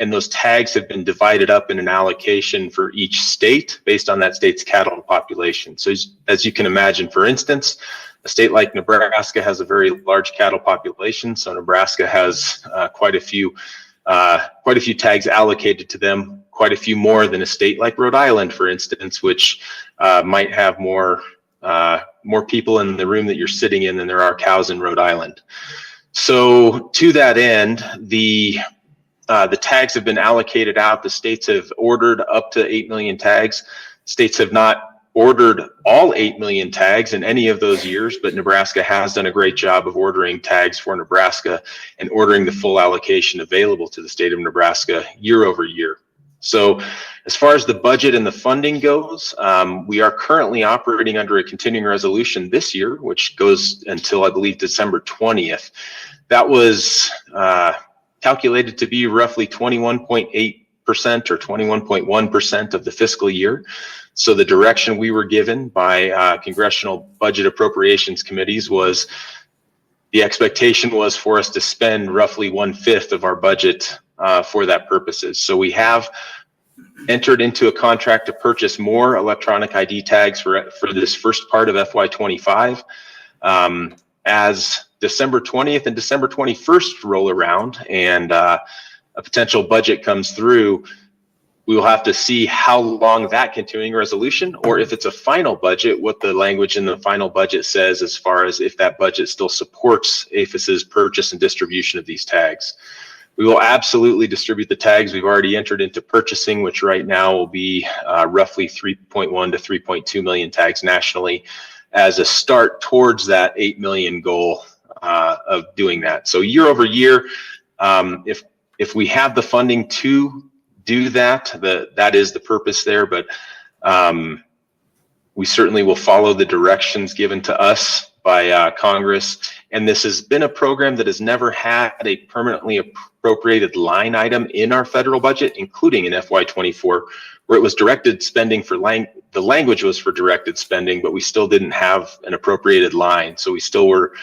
And those tags have been divided up in an allocation for each state based on that state's cattle population. So as you can imagine, for instance, a state like Nebraska has a very large cattle population. So Nebraska has quite a few tags allocated to them, quite a few more than a state like Rhode Island, for instance, which might have more people in the room that you're sitting in than there are cows in Rhode Island. So to that end, the tags have been allocated out. The states have ordered up to 8 million tags. States have not ordered all 8 million tags in any of those years, but Nebraska has done a great job of ordering tags for Nebraska and ordering the full allocation available to the state of Nebraska year over year. So as far as the budget and the funding goes, we are currently operating under a continuing resolution this year, which goes until, I believe, December 20th. That was calculated to be roughly 21.8% or 21.1% of the fiscal year. So the direction we were given by congressional budget appropriations committees was the expectation was for us to spend roughly 1/5 of our budget for that purposes. So we have entered into a contract to purchase more electronic ID tags for this first part of FY25. As December 20th and December 21st roll around and a potential budget comes through, we will have to see how long that continuing resolution, or if it's a final budget, what the language in the final budget says as far as if that budget still supports APHIS's purchase and distribution of these tags. We will absolutely distribute the tags. We've already entered into purchasing, which right now will be roughly 3.1 to 3.2 million tags nationally as a start towards that 8 million goal of doing that. So year over year, if we have the funding to do that, that is the purpose there, but we certainly will follow the directions given to us by Congress. And this has been a program that has never had a permanently appropriated line item in our federal budget, including in FY24, where it was directed spending for the language was for directed spending, but we still didn't have an appropriated line. So we still were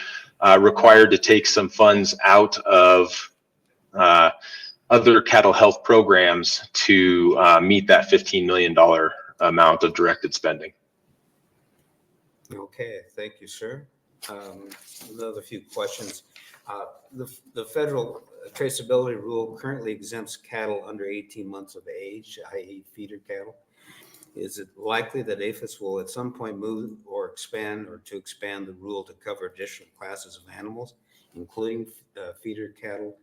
required to take some funds out of other cattle health programs to meet that $15 million amount of directed spending. Okay, thank you, sir. Another few questions. The federal traceability rule currently exempts cattle under 18 months of age, i.e. feeder cattle. Is it likely that APHIS will at some point move or expand the rule to cover additional classes of animals, including feeder cattle?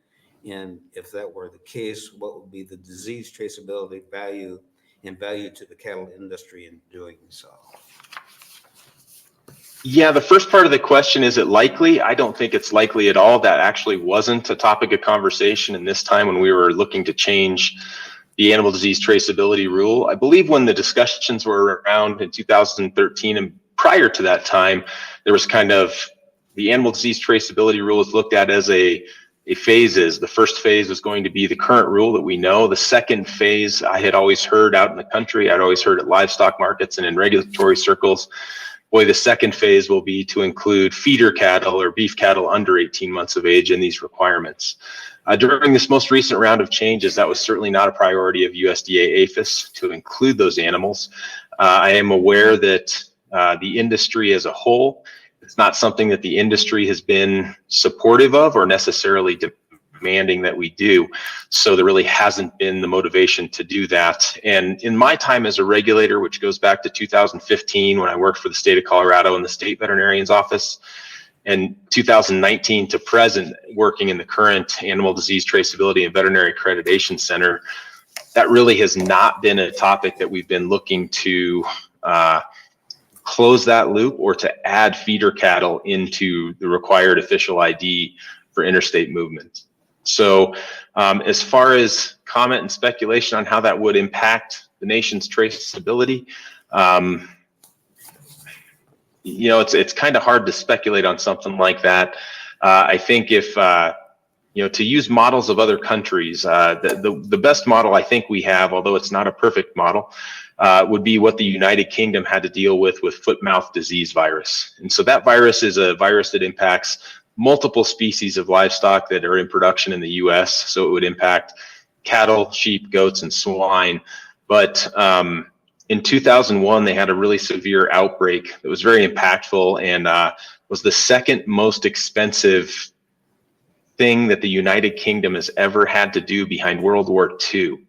And if that were the case, what would be the disease traceability value to the cattle industry in doing so? Yeah, the first part of the question, is it likely? I don't think it's likely at all. That actually wasn't a topic of conversation in this time when we were looking to change the animal disease traceability rule. I believe when the discussions were around in 2013 and prior to that time, there was kind of the animal disease traceability rule was looked at as a phases. The first phase was going to be the current rule that we know. The second phase, I had always heard out in the country, I'd always heard at livestock markets and in regulatory circles, boy, the second phase will be to include feeder cattle or beef cattle under 18 months of age in these requirements. During this most recent round of changes, that was certainly not a priority of USDA APHIS to include those animals. I am aware that the industry as a whole, it's not something that the industry has been supportive of or necessarily demanding that we do. So there really hasn't been the motivation to do that. And in my time as a regulator, which goes back to 2015 when I worked for the state of Colorado in the state veterinarian's office, and 2019 to present working in the current Animal Disease Traceability and Veterinary Accreditation Center, that really has not been a topic that we've been looking to close that loop or to add feeder cattle into the required official ID for interstate movement. So as far as comment and speculation on how that would impact the nation's traceability, you know, it's kind of hard to speculate on something like that. I think if, you know, to use models of other countries, the best model I think we have, although it's not a perfect model, would be what the United Kingdom had to deal with foot-mouth disease virus. And so that virus is a virus that impacts multiple species of livestock that are in production in the US. So it would impact cattle, sheep, goats, and swine. But in 2001, they had a really severe outbreak that was very impactful and was the second most expensive thing that the United Kingdom has ever had to do behind World War II.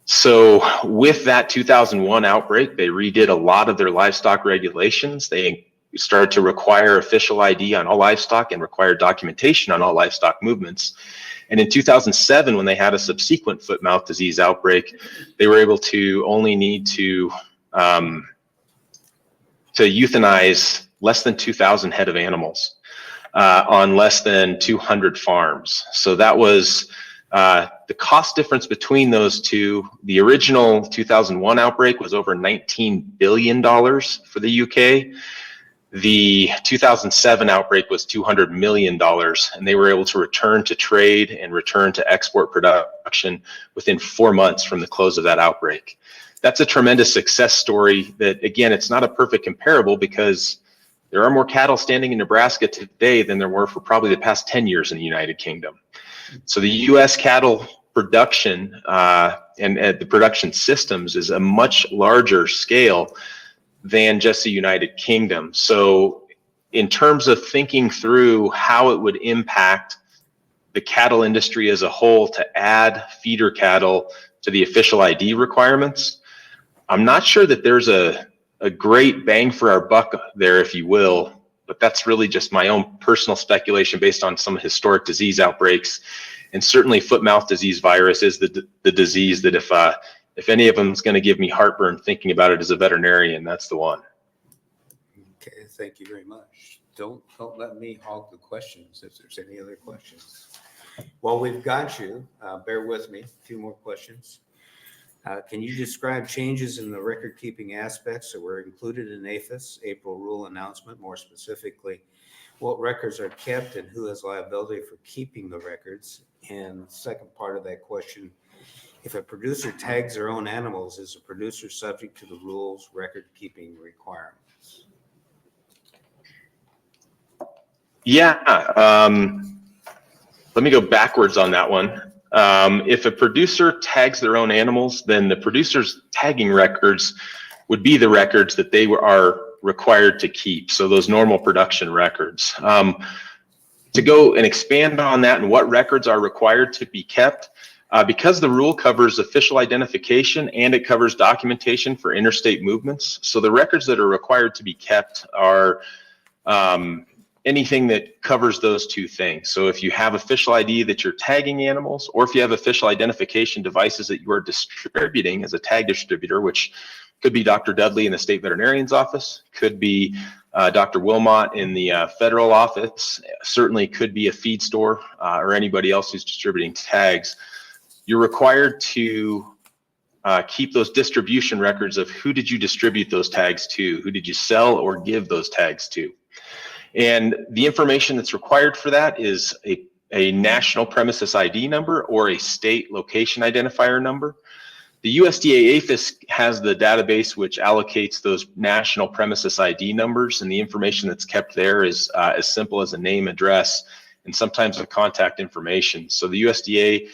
So with that 2001 outbreak, they redid a lot of their livestock regulations. They started to require official ID on all livestock and require documentation on all livestock movements. And in 2007, when they had a subsequent foot-mouth disease outbreak, they were able to only need to euthanize less than 2,000 head of animals on less than 200 farms. So that was the cost difference between those two. The original 2001 outbreak was over $19 billion for the UK. The 2007 outbreak was $200 million, and they were able to return to trade and return to export production within 4 months from the close of that outbreak. That's a tremendous success story that, again, it's not a perfect comparable because there are more cattle standing in Nebraska today than there were for probably the past 10 years in the United Kingdom. So the U.S. cattle production and the production systems is a much larger scale than just the United Kingdom. So in terms of thinking through how it would impact the cattle industry as a whole to add feeder cattle to the official ID requirements, I'm not sure that there's a great bang for our buck there, if you will, but that's really just my own personal speculation based on some historic disease outbreaks. And certainly foot-mouth disease virus is the disease that if any of them is going to give me heartburn thinking about it as a veterinarian, that's the one. Okay, thank you very much. Don't let me hog the questions if there's any other questions. Well, we've got you. Bear with me. A few more questions. Can you describe changes in the record-keeping aspects that were included in APHIS April rule announcement? More specifically, what records are kept and who has liability for keeping the records? And the second part of that question, if a producer tags their own animals, is a producer subject to the rules record-keeping requirements? Yeah, let me go backwards on that one. If a producer tags their own animals, then the producer's tagging records would be the records that they are required to keep. So those normal production records. To go and expand on that and what records are required to be kept, Because the rule covers official identification and it covers documentation for interstate movements. So the records that are required to be kept are anything that covers those two things. So if you have official ID that you're tagging animals, or if you have official identification devices that you are distributing as a tag distributor, which could be Dr. Dudley in the state veterinarian's office, could be Dr. Wilmot in the federal office, certainly could be a feed store or anybody else who's distributing tags. You're required to keep those distribution records of who did you distribute those tags to, who did you sell or give those tags to. And the information that's required for that is a national premises ID number or a state location identifier number. The USDA APHIS has the database which allocates those national premises ID numbers, and the information that's kept there is as simple as a name, address, and sometimes a contact information. So the USDA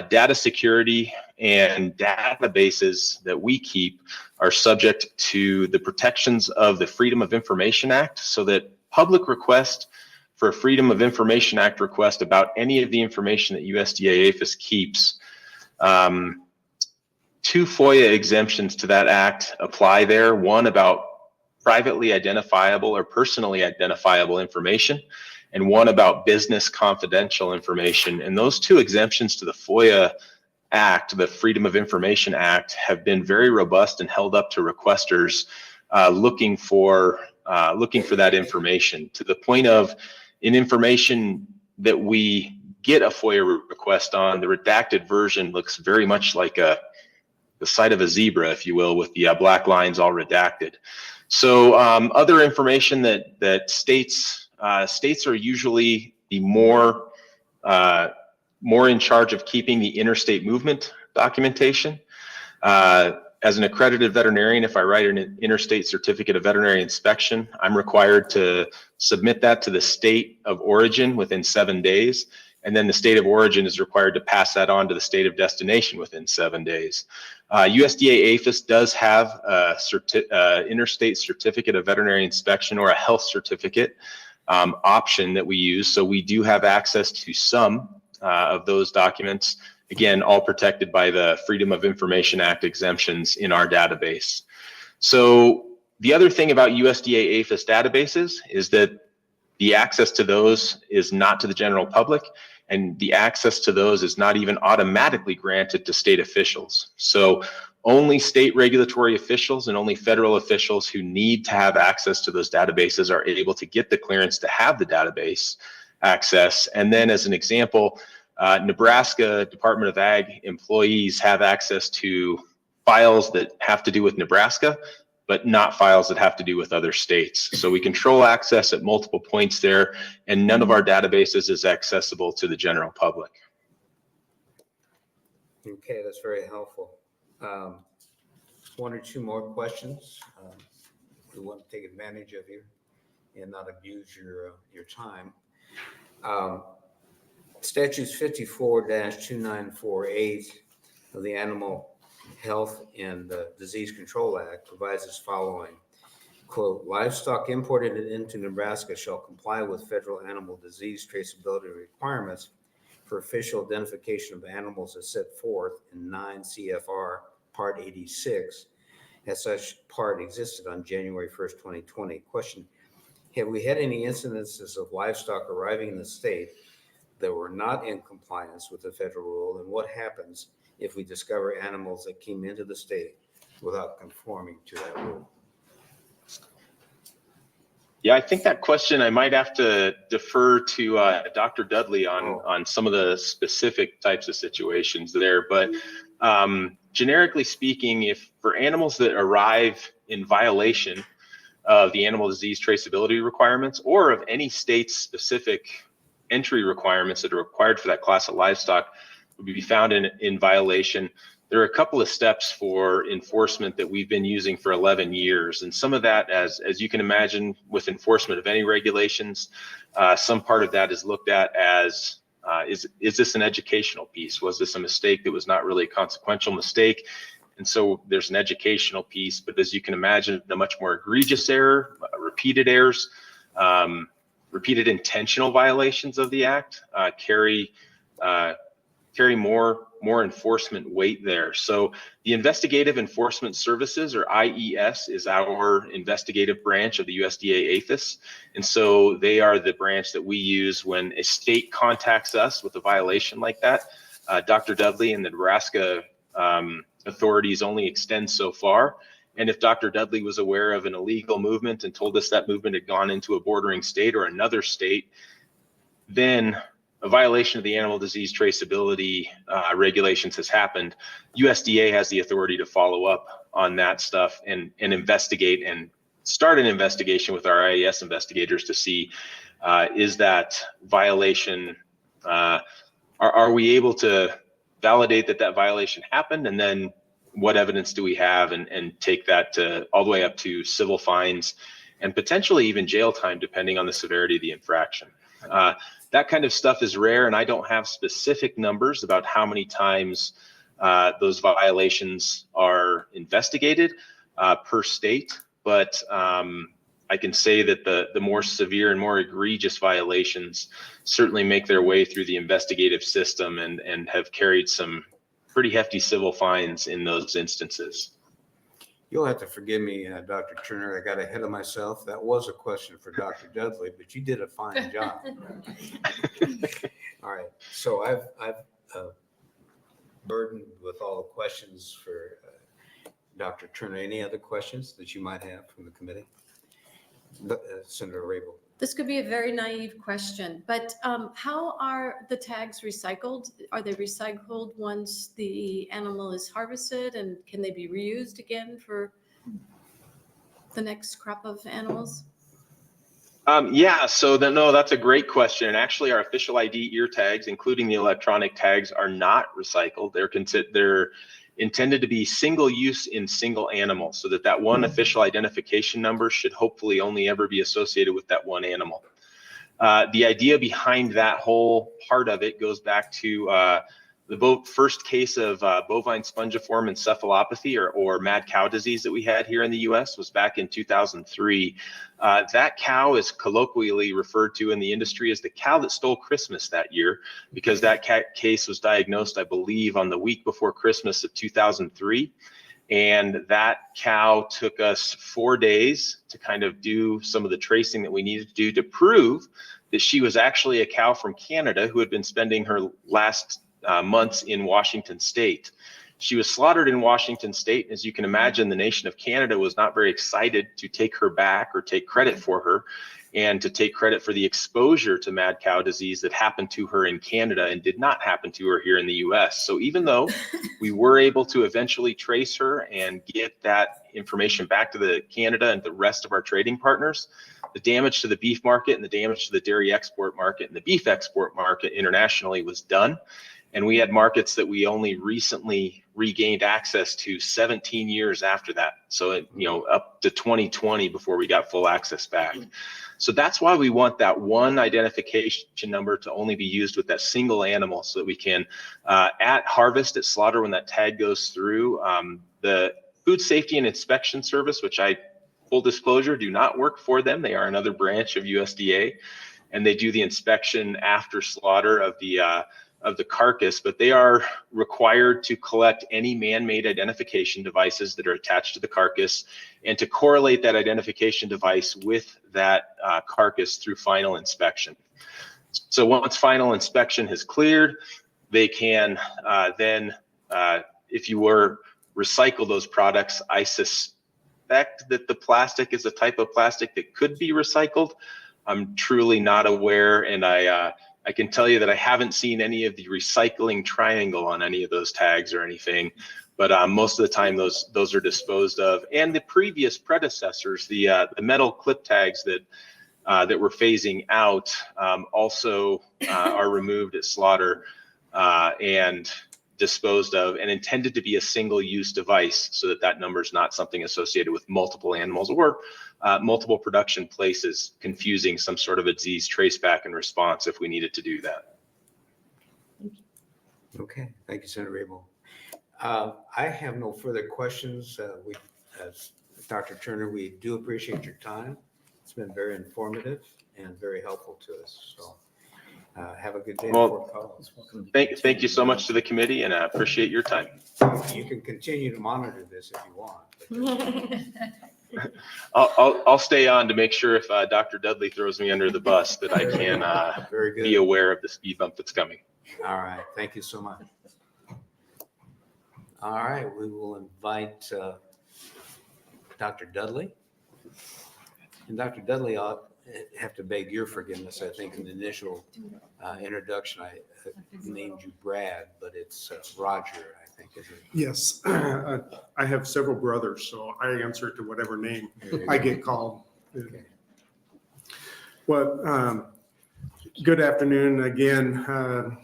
data security and databases that we keep are subject to the protections of the Freedom of Information Act, so that public request for a Freedom of Information Act request about any of the information that USDA APHIS keeps, 2 FOIA exemptions to that act apply there. One about privately identifiable or personally identifiable information, and one about business confidential information. And those 2 exemptions to the FOIA Act, the Freedom of Information Act, have been very robust and held up to requesters looking for that information, to the point of in information that we get a FOIA request on, the redacted version looks very much like the side of a zebra, if you will, with the black lines all redacted. So other information that states are usually the more in charge of keeping the interstate movement documentation. As an accredited veterinarian, if I write an interstate certificate of veterinary inspection, I'm required to submit that to the state of origin within 7 days. And then the state of origin is required to pass that on to the state of destination within 7 days. USDA APHIS does have a interstate certificate of veterinary inspection or a health certificate option that we use. So we do have access to some of those documents. Again, all protected by the Freedom of Information Act exemptions in our database. So the other thing about USDA APHIS databases is that the access to those is not to the general public, and the access to those is not even automatically granted to state officials. So only state regulatory officials and only federal officials who need to have access to those databases are able to get the clearance to have the database access. And then as an example, Nebraska Department of Ag employees have access to files that have to do with Nebraska, but not files that have to do with other states. So we control access at multiple points there, and none of our databases is accessible to the general public. Okay, that's very helpful. 1 or 2 more questions. We want to take advantage of you and not abuse your time. Statutes 54-2948 of the Animal Health and Disease Control Act provides as following, quote, livestock imported into Nebraska shall comply with federal animal disease traceability requirements for official identification of animals as set forth in 9 CFR Part 86, as such part existed on January 1st, 2020. Question, have we had any incidences of livestock arriving in the state that were not in compliance with the federal rule, and what happens if we discover animals that came into the state without conforming to that rule? Yeah, I think that question I might have to defer to Dr. Dudley on some of the specific types of situations there. But generically speaking, if for animals that arrive in violation of the animal disease traceability requirements or of any state specific entry requirements that are required for that class of livestock would be found in violation, there are a couple of steps for enforcement that we've been using for 11 years. And some of that, as you can imagine, with enforcement of any regulations, some part of that is looked at as, is this an educational piece? Was this a mistake that was not really a consequential mistake? And so there's an educational piece, but as you can imagine, the much more egregious error, repeated errors, repeated intentional violations of the act carry carry more enforcement weight there. So the Investigative Enforcement Services, or IES, is our investigative branch of the USDA APHIS. And so they are the branch that we use when a state contacts us with a violation like that. Dr. Dudley and the Nebraska authorities only extend so far. And if Dr. Dudley was aware of an illegal movement and told us that movement had gone into a bordering state or another state, then a violation of the animal disease traceability regulations has happened. USDA has the authority to follow up on that stuff and investigate and start an investigation with our IES investigators to see is that violation, are we able to validate that violation happened, and then what evidence do we have, and take that to all the way up to civil fines and potentially even jail time, depending on the severity of the infraction. That kind of stuff is rare, and I don't have specific numbers about how many times those violations are investigated per state, but I can say that the more severe and more egregious violations certainly make their way through the investigative system and have carried some pretty hefty civil fines in those instances. You'll have to forgive me, Dr. Turner. I got ahead of myself. That was a question for Dr. Dudley, but you did a fine job. All right. So I've burdened with all the questions for Dr. Turner. Any other questions that you might have from the committee? Senator Rabel. This could be a very naive question, but how are the tags recycled? Are they recycled once the animal is harvested, and can they be reused again for the next crop of animals? No, that's a great question. And actually our official ID ear tags, including the electronic tags, are not recycled. They're intended to be single use in single animal, so that one official identification number should hopefully only ever be associated with that one animal. The idea behind that whole part of it goes back to the first case of bovine spongiform encephalopathy, or mad cow disease, that we had here in the US was back in 2003. That cow is colloquially referred to in the industry as the cow that stole Christmas that year, because that case was diagnosed, I believe, on the week before Christmas of 2003. And that cow took us 4 days to kind of do some of the tracing that we needed to do to prove that she was actually a cow from Canada who had been spending her last months in Washington State. She was slaughtered in Washington State. As you can imagine, the nation of Canada was not very excited to take her back or take credit for her, and to take credit for the exposure to mad cow disease that happened to her in Canada and did not happen to her here in the US. So even though we were able to eventually trace her and get that information back to the Canada and the rest of our trading partners, the damage to the beef market and the damage to the dairy export market and the beef export market internationally was done. And we had markets that we only recently regained access to 17 years after that. So, up to 2020 before we got full access back. So that's why we want that one identification number to only be used with that single animal, so that we can, at harvest, at slaughter, when that tag goes through, the Food Safety and Inspection Service, which full disclosure, do not work for them. They are another branch of USDA, and they do the inspection after slaughter of the carcass, but they are required to collect any man-made identification devices that are attached to the carcass, and to correlate that identification device with that carcass through final inspection. So once final inspection has cleared, they can then, if you were recycle those products. I suspect that the plastic is a type of plastic that could be recycled. I'm truly not aware, and I can tell you that I haven't seen any of the recycling triangle on any of those tags or anything, but most of the time those are disposed of. And the previous predecessors, the metal clip tags that we're phasing out, also are removed at slaughter and disposed of, and intended to be a single-use device, so that number is not something associated with multiple animals or multiple production places, confusing some sort of a disease traceback and response if we needed to do that. Okay, thank you, Senator Rabel. I have no further questions. Dr. Turner, we do appreciate your time. It's been very informative and very helpful to us. So Have a good day Well, before calls. Thank you so much to the committee, and I appreciate your time. You can continue to monitor this if you want. I'll stay on to make sure if Dr. Dudley throws me under the bus that I can Very be good. aware of the speed bump that's coming. All right, thank you so much. All right, we will invite Dr. Dudley. And Dr. Dudley, I'll have to beg your forgiveness. I think in the initial introduction, I named you Brad, but it's Roger, I think, isn't it? Yes, I have several brothers, so I answer to whatever name I get called. Okay. Well, good afternoon again,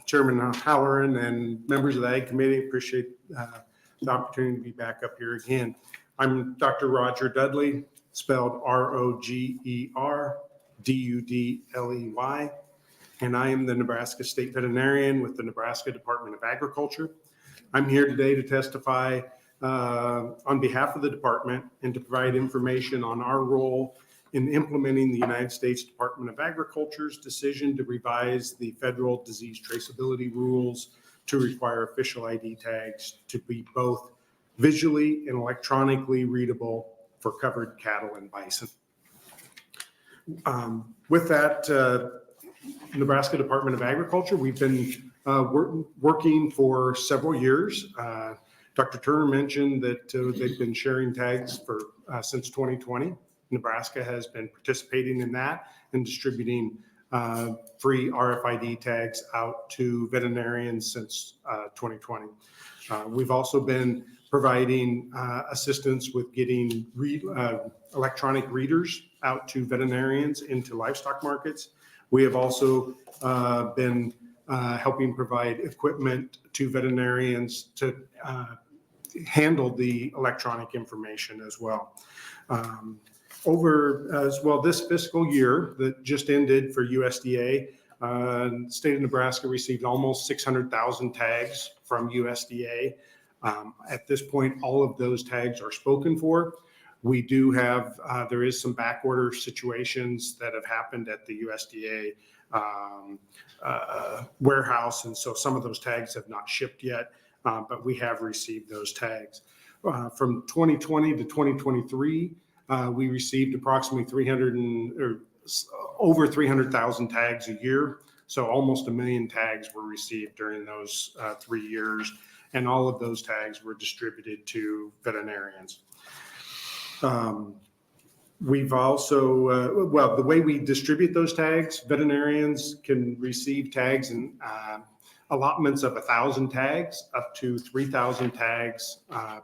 Chairman Halloran and members of the Ag Committee. Appreciate the opportunity to be back up here again. I'm Dr. Roger Dudley, spelled ROGER-DUDLEY, and I am the Nebraska State Veterinarian with the Nebraska Department of Agriculture. I'm here today to testify on behalf of the department and to provide information on our role in implementing the United States Department of Agriculture's decision to revise the federal disease traceability rules to require official ID tags to be both visually and electronically readable for covered cattle and bison. With that, Nebraska Department of Agriculture, we've been working for several years. Dr. Turner mentioned that they've been sharing tags for since 2020. Nebraska has been participating in that and distributing free RFID tags out to veterinarians since 2020. We've also been providing assistance with getting electronic readers out to veterinarians into livestock markets. We have also been helping provide equipment to veterinarians to handle the electronic information as well. This fiscal year that just ended for USDA, the state of Nebraska received almost 600,000 tags from USDA. At this point, all of those tags are spoken for. We do have, there is some back order situations that have happened at the USDA warehouse. And so some of those tags have not shipped yet, but we have received those tags. From 2020 to 2023, we received approximately over 300,000 tags a year. So almost 1 million tags were received during those 3 years. And all of those tags were distributed to veterinarians. We've also, the way we distribute those tags, veterinarians can receive tags in allotments of 1,000 tags up to 3,000 tags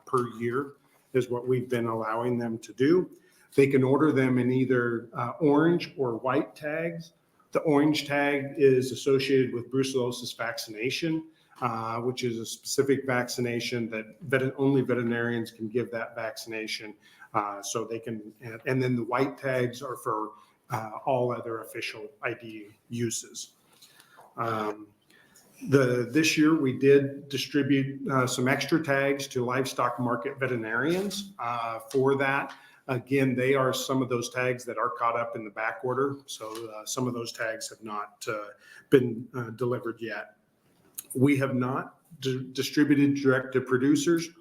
per year is what we've been allowing them to do. They can order them in either orange or white tags. The orange tag is associated with brucellosis vaccination, which is a specific vaccination that only veterinarians can give that vaccination. So they can, and then the white tags are for all other official ID uses. This year we did distribute some extra tags to livestock market veterinarians for that. Again, they are some of those tags that are caught up in the back order. So some of those tags have not been delivered yet. We have not distributed direct to producers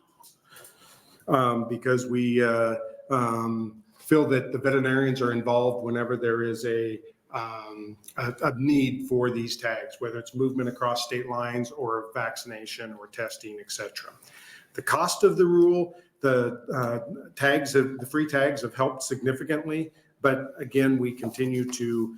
because we feel that the veterinarians are involved whenever there is a need for these tags, whether it's movement across state lines or vaccination or testing, etc. The cost of the rule, the free tags have helped significantly, but again, we continue to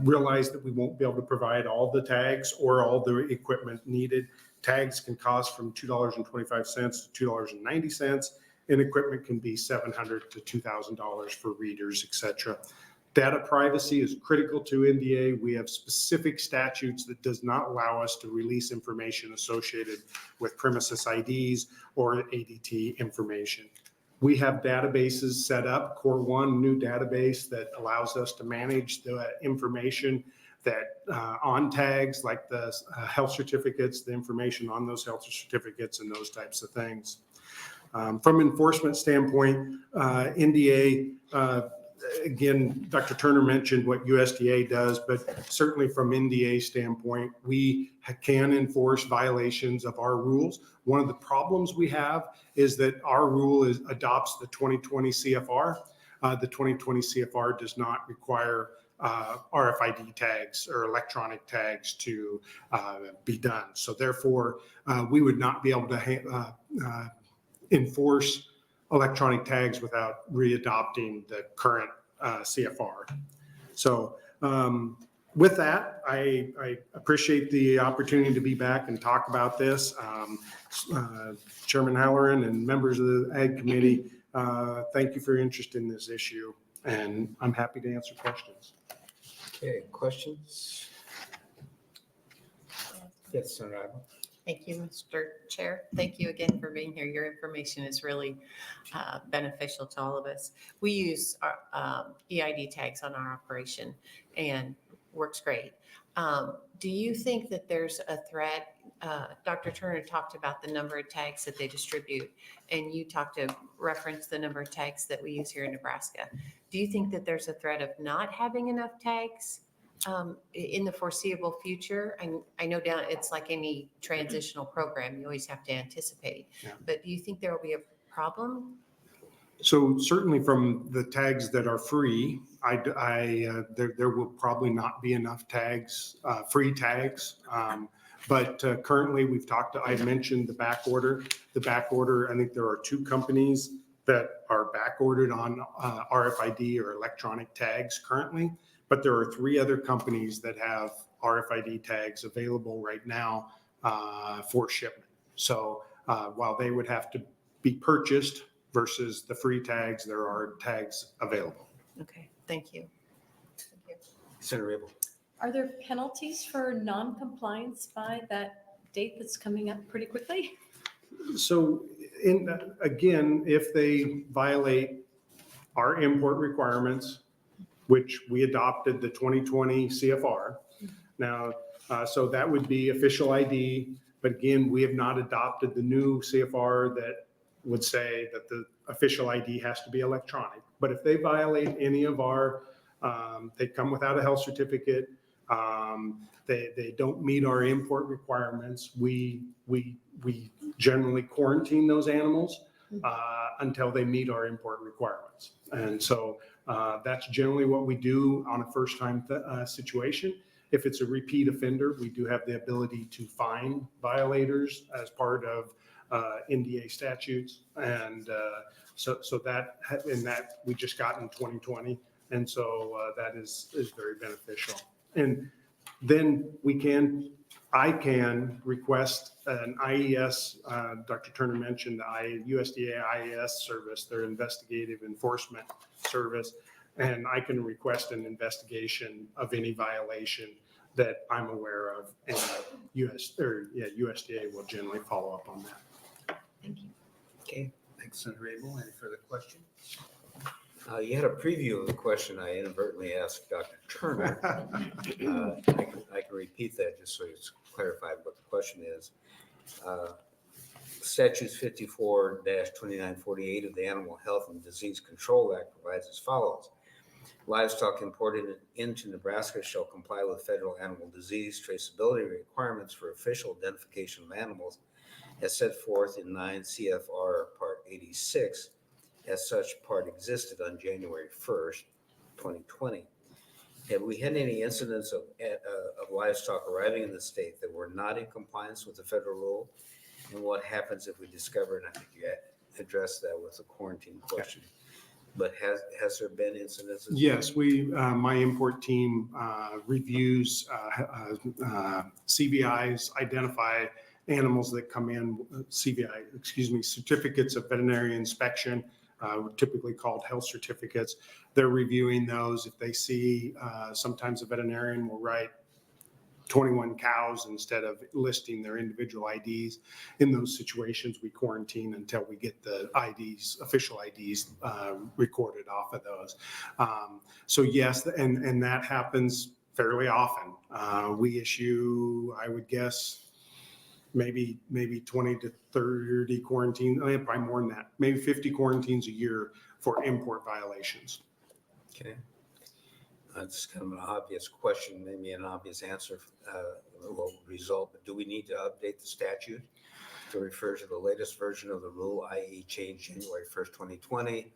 realize that we won't be able to provide all the tags or all the equipment needed. Tags can cost from $2.25 to $2.90, and equipment can be $700 to $2,000 for readers, etc. Data privacy is critical to NDA. We have specific statutes that does not allow us to release information associated with premises IDs or ADT information. We have databases set up, Core One new database that allows us to manage the information that on tags like the health certificates, the information on those health certificates and those types of things. From enforcement standpoint, NDA again, Dr. Turner mentioned what USDA does, but certainly from NDA standpoint, we can enforce violations of our rules. One of the problems we have is that our rule adopts the 2020 CFR. The 2020 CFR does not require RFID tags or electronic tags to be done. So therefore, we would not be able to enforce electronic tags without readopting the current CFR. So with that, I appreciate the opportunity to be back and talk about this. Chairman Halloran and members of the Ag Committee, thank you for your interest in this issue, and I'm happy to answer questions. Okay, questions? Yes, Senator Iba. Thank you, Mr. Chair. Thank you again for being here. Your information is really beneficial to all of us. We use our EID tags on our operation and works great. Do you think that there's a threat? Dr. Turner talked about the number of tags that they distribute, and you reference the number of tags that we use here in Nebraska. Do you think that there's a threat of not having enough tags in the foreseeable future? I know it's like any transitional program, you always have to anticipate. Yeah. But do you think there will be a problem? So certainly from the tags that are free, there will probably not be enough tags, free tags. But currently I mentioned the back order. The back order, I think there are 2 companies that are back ordered on RFID or electronic tags currently, but there are 3 other companies that have RFID tags available right now for shipment. So while they would have to be purchased versus the free tags, there are tags available. Okay, thank you. Thank you. Senator Abel. Are there penalties for non-compliance by that date that's coming up pretty quickly? So again, if they violate our import requirements, which we adopted the 2020 CFR. Now, so that would be official ID, but again, we have not adopted the new CFR that would say that the official ID has to be electronic. But if they violate any of our, they come without a health certificate, they don't meet our import requirements, we generally quarantine those animals until they meet our import requirements. And so that's generally what we do on a first-time situation. If it's a repeat offender, we do have the ability to fine violators as part of NDA statutes. And so that we just got in 2020. And so that is very beneficial. And then I can request an IES, Dr. Turner mentioned the USDA IES service, their investigative enforcement service, and I can request an investigation of any violation that I'm aware of, and USDA will generally follow up on that. Thank you. Okay, thanks, Senator Abel. Any further questions? You had a preview of the question I inadvertently asked Dr. Turner. I can repeat that just so it's clarified what the question is. Statutes 54-2948 of the Animal Health and Disease Control Act provides as follows. Livestock imported into Nebraska shall comply with federal animal disease traceability requirements for official identification of animals as set forth in 9 CFR Part 86, as such part existed on January 1st, 2020. Have we had any incidents of livestock arriving in the state that were not in compliance with the federal rule? And what happens if we discover, and I think you addressed that with the quarantine question, but has there been incidences? Yes, my import team reviews CVIs, identify animals that come in, certificates of veterinary inspection, typically called health certificates. They're reviewing those. If they see, sometimes a veterinarian will write 21 cows instead of listing their individual IDs. In those situations, we quarantine until we get the IDs, official IDs, recorded off of those. So yes, and that happens fairly often. We issue, I would guess, maybe 20 to 30 quarantines, probably more than that, maybe 50 quarantines a year for import violations. Okay. That's kind of an obvious question, maybe an obvious answer will result, but do we need to update the statute to refer to the latest version of the rule, i.e. change January 1st, 2020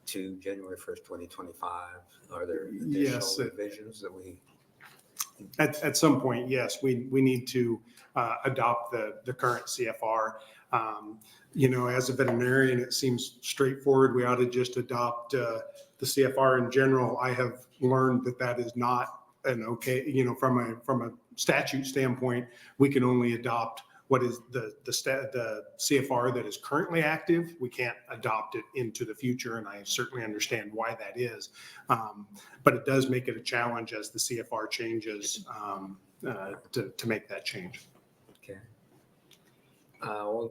to January 1st, 2025? Are there Yes, additional revisions that we? At some point, yes, we need to adopt the current CFR. As a veterinarian, it seems straightforward. We ought to just adopt the CFR in general. I have learned that is not an okay, from a statute standpoint, we can only adopt what is the CFR that is currently active. We can't adopt it into the future, and I certainly understand why that is. But it does make it a challenge as the CFR changes to make that change. Okay. One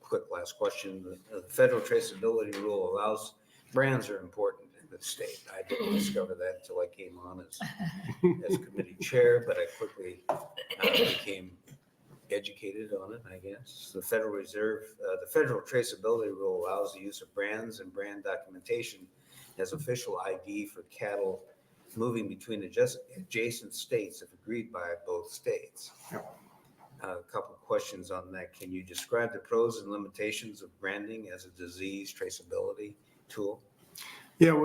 quick last question. The federal traceability rule allows, brands are important in the state. I didn't discover that until I came on as committee chair, but I quickly became educated on it, I guess. The Federal Reserve, the federal traceability rule allows the use of brands and brand documentation as official ID for cattle moving between adjacent states if agreed by both states. A couple of questions on that. Can you describe the pros and limitations of branding as a disease traceability tool? Yeah,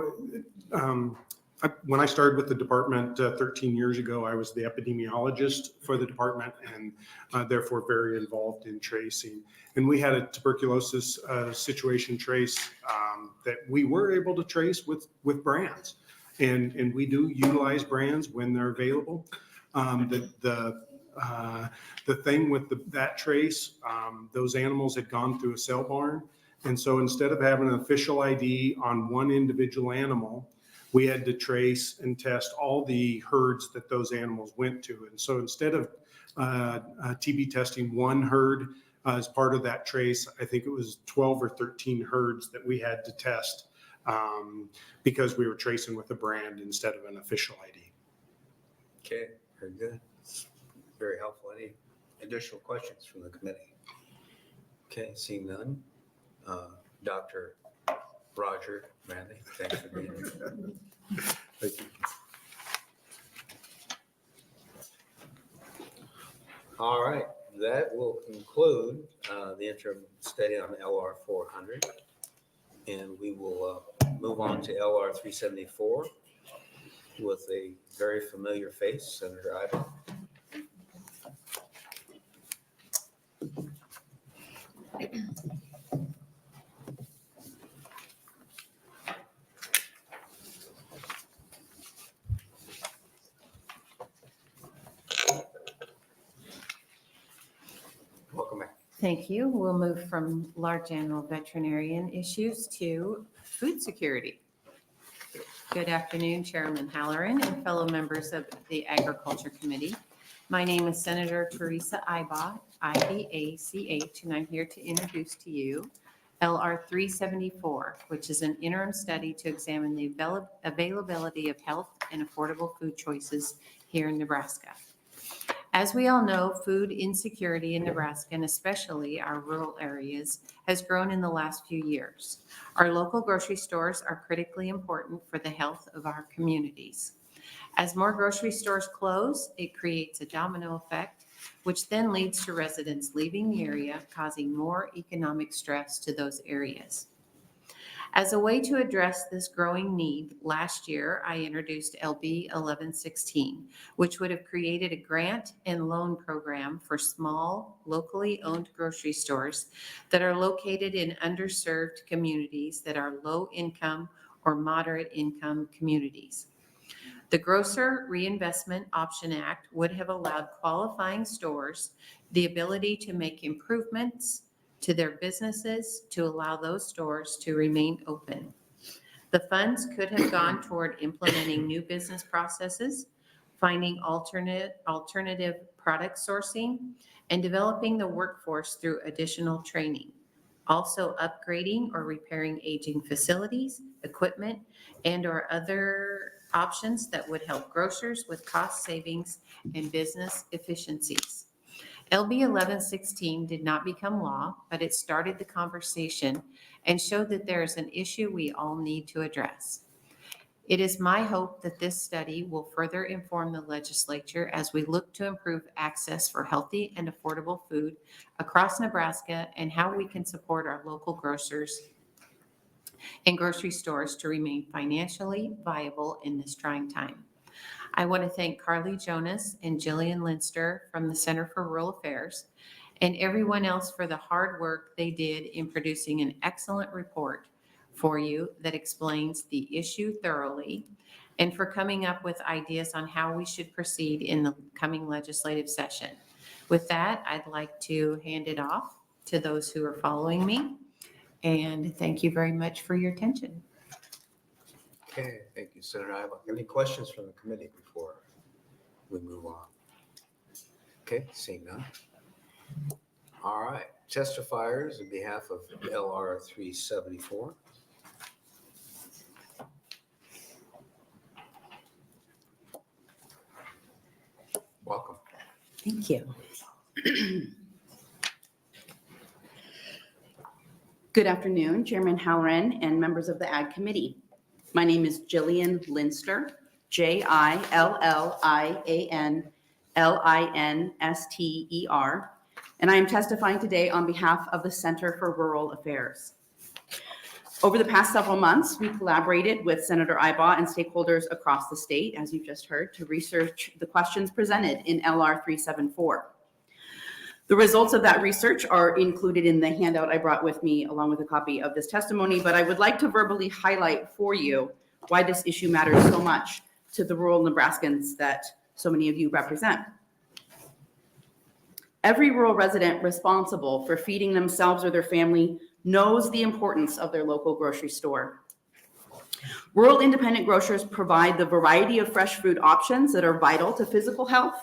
when I started with the department 13 years ago, I was the epidemiologist for the department and therefore very involved in tracing. And we had a tuberculosis situation trace that we were able to trace with brands. And we do utilize brands when they're available. The thing with that trace, those animals had gone through a cell barn. And so instead of having an official ID on one individual animal, we had to trace and test all the herds that those animals went to. And so instead of TB testing one herd as part of that trace, I think it was 12 or 13 herds that we had to test because we were tracing with a brand instead of an official ID. Okay, very good. It's very helpful. Any additional questions from the committee? Okay, seeing none. Dr. Roger Manley, thanks for being here. Thank you. All right, that will conclude the interim study on LR 400. And we will move on to LR 374 with a very familiar face, Senator Ida. Welcome back. Thank you. We'll move from large animal veterinarian issues to food security. Good afternoon, Chairman Halloran and fellow members of the Agriculture Committee. My name is Senator Teresa Ibaugh, IBACH, and I'm here to introduce to you LR 374, which is an interim study to examine the availability of health and affordable food choices here in Nebraska. As we all know, food insecurity in Nebraska, and especially our rural areas, has grown in the last few years. Our local grocery stores are critically important for the health of our communities. As more grocery stores close, it creates a domino effect, which then leads to residents leaving the area, causing more economic stress to those areas. As a way to address this growing need, last year I introduced LB 1116, which would have created a grant and loan program for small, locally owned grocery stores that are located in underserved communities that are low income or moderate income communities. The Grocer Reinvestment Option Act would have allowed qualifying stores the ability to make improvements to their businesses to allow those stores to remain open. The funds could have gone toward implementing new business processes, finding alternative product sourcing, and developing the workforce through additional training. Also upgrading or repairing aging facilities, equipment, and/or other options that would help grocers with cost savings and business efficiencies. LB 1116 did not become law, but it started the conversation and showed that there is an issue we all need to address. It is my hope that this study will further inform the legislature as we look to improve access for healthy and affordable food across Nebraska and how we can support our local grocers and grocery stores to remain financially viable in this trying time. I want to thank Carly Jonas and Jillian Linster from the Center for Rural Affairs and everyone else for the hard work they did in producing an excellent report for you that explains the issue thoroughly and for coming up with ideas on how we should proceed in the coming legislative session. With that, I'd like to hand it off to those who are following me. And thank you very much for your attention. Okay, thank you, Senator Iba. Any questions from the committee before we move on? Okay, seeing none. All right, testifiers on behalf of LR 374. Welcome. Thank you. Good afternoon, Chairman Halloran and members of the Ag Committee. My name is Jillian Linster, Jillianlinster, and I am testifying today on behalf of the Center for Rural Affairs. Over the past several months, we collaborated with Senator Iba and stakeholders across the state, as you've just heard, to research the questions presented in LR 374. The results of that research are included in the handout I brought with me along with a copy of this testimony, but I would like to verbally highlight for you why this issue matters so much to the rural Nebraskans that so many of you represent. Every rural resident responsible for feeding themselves or their family knows the importance of their local grocery store. Rural independent grocers provide the variety of fresh food options that are vital to physical health,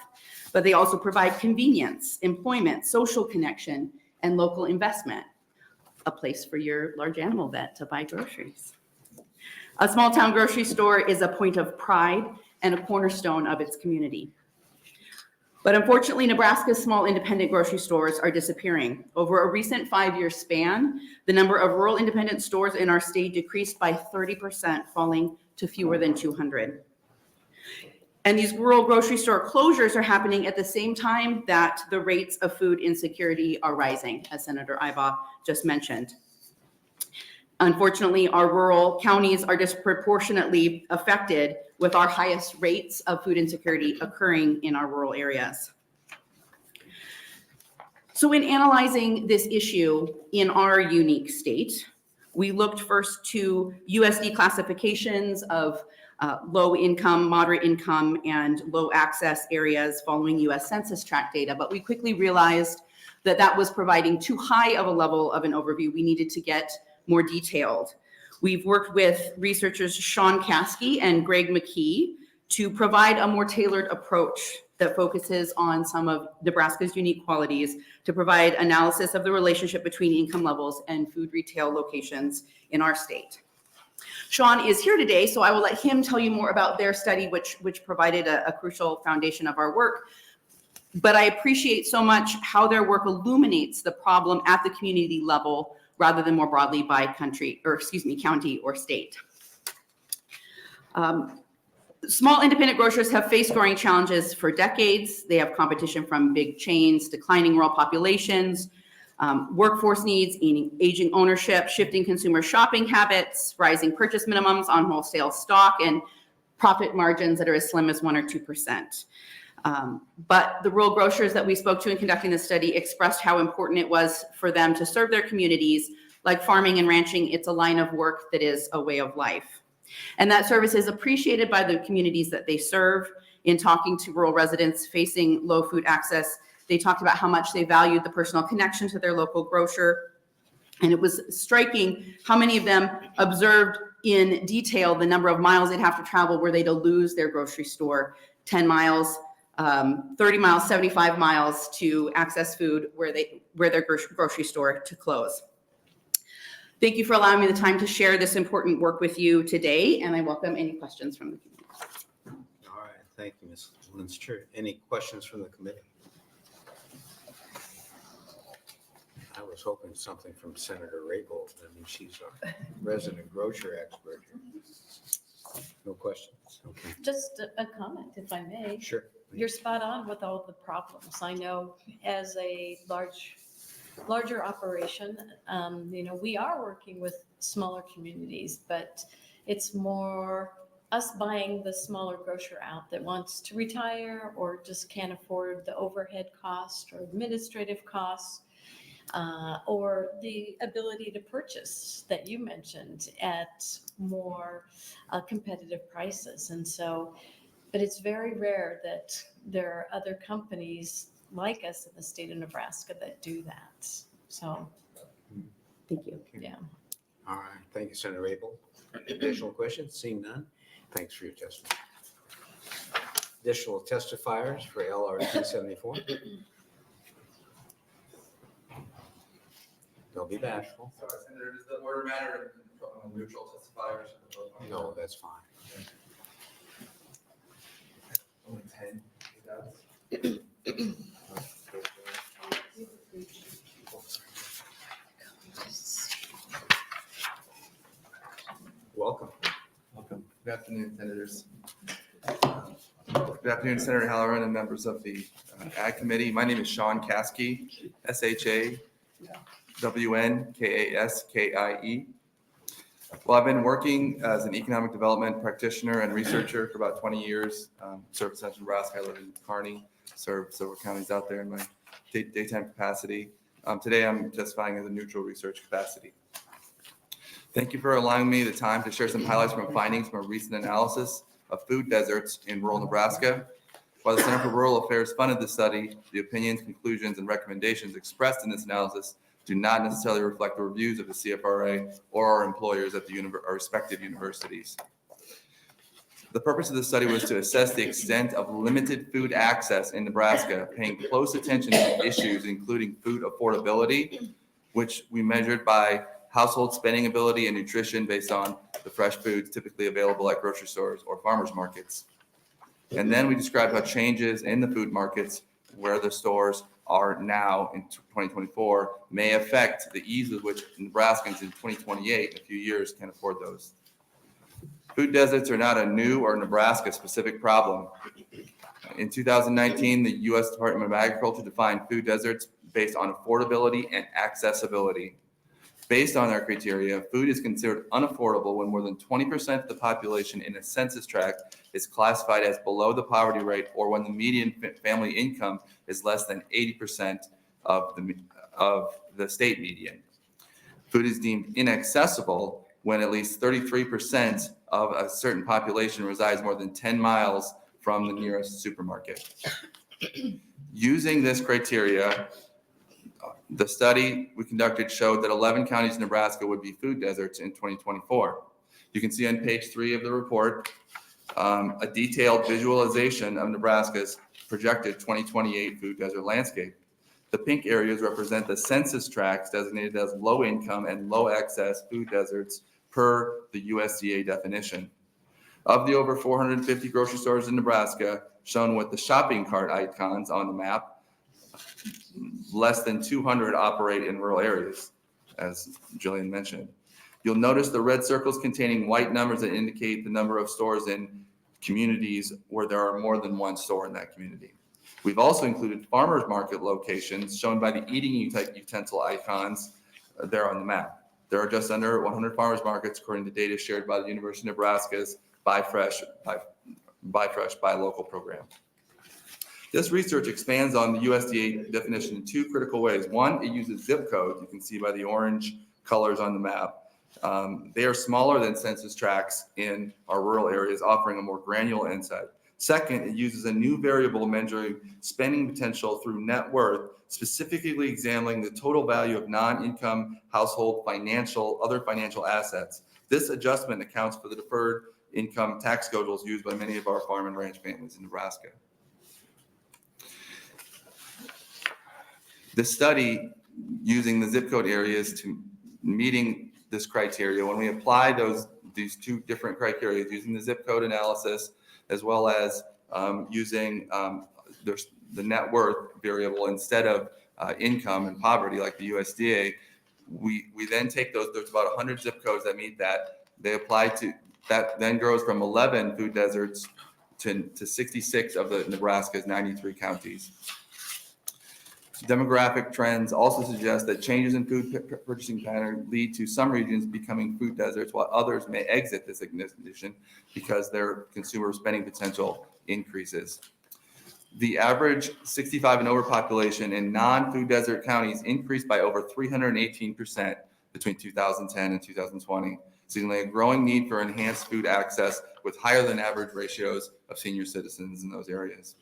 but they also provide convenience, employment, social connection, and local investment, a place for your large animal vet to buy groceries. A small town grocery store is a point of pride and a cornerstone of its community. But unfortunately, Nebraska's small independent grocery stores are disappearing. Over a recent 5-year span, the number of rural independent stores in our state decreased by 30%, falling to fewer than 200. And these rural grocery store closures are happening at the same time that the rates of food insecurity are rising, as Senator Iba just mentioned. Unfortunately, our rural counties are disproportionately affected with our highest rates of food insecurity occurring in our rural areas. So in analyzing this issue in our unique state, we looked first to USD classifications of low income, moderate income, and low access areas following US Census Tract data, but we quickly realized that that was providing too high of a level of an overview. We needed to get more detailed. We've worked with researchers Sean Caskey and Greg McKee to provide a more tailored approach that focuses on some of Nebraska's unique qualities to provide analysis of the relationship between income levels and food retail locations in our state. Sean is here today, so I will let him tell you more about their study, which provided a crucial foundation of our work. But I appreciate so much how their work illuminates the problem at the community level rather than more broadly by county or state. Small independent grocers have faced growing challenges for decades. They have competition from big chains, declining rural populations, workforce needs, aging ownership, shifting consumer shopping habits, rising purchase minimums on wholesale stock, and profit margins that are as slim as 1 or 2%. But the rural grocers that we spoke to in conducting this study expressed how important it was for them to serve their communities. Like farming and ranching, it's a line of work that is a way of life. And that service is appreciated by the communities that they serve. In talking to rural residents facing low food access, they talked about how much they valued the personal connection to their local grocer. And it was striking how many of them observed in detail the number of miles they'd have to travel were they to lose their grocery store, 10 miles, 30 miles, 75 miles to access food where their grocery store to close. Thank you for allowing me the time to share this important work with you today, and I welcome any questions from the community. All right, thank you, Ms. Linster. Any questions from the committee? I was hoping something from Senator Raybould. I mean, she's our resident grocer expert here. No questions? Okay, Just a comment, if I may. sure. You're spot on with all the problems. I know as a larger operation, we are working with smaller communities, but it's more us buying the smaller grocer out that wants to retire or just can't afford the overhead cost or administrative costs, or the ability to purchase that you mentioned at more competitive prices. And so, but it's very rare that there are other companies like us in the state of Nebraska that do that. So, Thank you. yeah. All right, thank you, Senator Abel. Additional questions? Seeing none, thanks for your testimony. Additional testifiers for LR 374. Don't be bashful. Sorry, Senator, does the order matter from neutral testifiers? No, that's fine. Only 10. It does. Welcome. Welcome. Good afternoon, Senators. Good afternoon, Senator Halloran and members of the Ag Committee. My name is Sean Caskey, SHAWNKASKIE. Well, I've been working as an economic development practitioner and researcher for about 20 years. Served in Central Nebraska. I live in Kearney, served several counties out there in my daytime capacity. Today, I'm testifying as a neutral research capacity. Thank you for allowing me the time to share some highlights from findings from a recent analysis of food deserts in rural Nebraska. While the Center for Rural Affairs funded the study, the opinions, conclusions, and recommendations expressed in this analysis do not necessarily reflect the reviews of the CFRA or our employers at our respective universities. The purpose of the study was to assess the extent of limited food access in Nebraska, paying close attention to issues including food affordability, which we measured by household spending ability and nutrition based on the fresh foods typically available at grocery stores or farmers markets. And then we described how changes in the food markets where the stores are now in 2024 may affect the ease with which Nebraskans in 2028, in a few years, can afford those. Food deserts are not a new or Nebraska-specific problem. In 2019, the U.S. Department of Agriculture defined food deserts based on affordability and accessibility. Based on our criteria, food is considered unaffordable when more than 20% of the population in a census tract is classified as below the poverty rate, or when the median family income is less than 80% of the state median. Food is deemed inaccessible when at least 33% of a certain population resides more than 10 miles from the nearest supermarket. Using this criteria, the study we conducted showed that 11 counties in Nebraska would be food deserts in 2024. You can see on page 3 of the report a detailed visualization of Nebraska's projected 2028 food desert landscape. The pink areas represent the census tracts designated as low income and low access food deserts per the USDA definition. Of the over 450 grocery stores in Nebraska shown with the shopping cart icons on the map, less than 200 operate in rural areas, as Jillian mentioned. You'll notice the red circles containing white numbers that indicate the number of stores in communities where there are more than one store in that community. We've also included farmers market locations shown by the eating utensil icons there on the map. There are just under 100 farmers markets according to data shared by the University of Nebraska's Buy Fresh, Buy Local program. This research expands on the USDA definition in 2 critical ways. One, it uses zip codes. You can see by the orange colors on the map. They are smaller than census tracts in our rural areas, offering a more granular insight. Second, it uses a new variable measuring spending potential through net worth, specifically examining the total value of non-income household other financial assets. This adjustment accounts for the deferred income tax schedules used by many of our farm and ranch families in Nebraska. The study using the zip code areas to meeting this criteria, when we apply these 2 different criteria, using the zip code analysis as well as using the net worth variable instead of income and poverty like the USDA, we then take those, there's about 100 zip codes that meet that. They apply to That then grows from 11 food deserts to 66 of the Nebraska's 93 counties. Demographic trends also suggest that changes in food purchasing pattern lead to some regions becoming food deserts, while others may exit this condition because their consumer spending potential increases. The average 65 and over population in non-food desert counties increased by over 318% between 2010 and 2020, signaling a growing need for enhanced food access with higher than average ratios of senior citizens in those areas.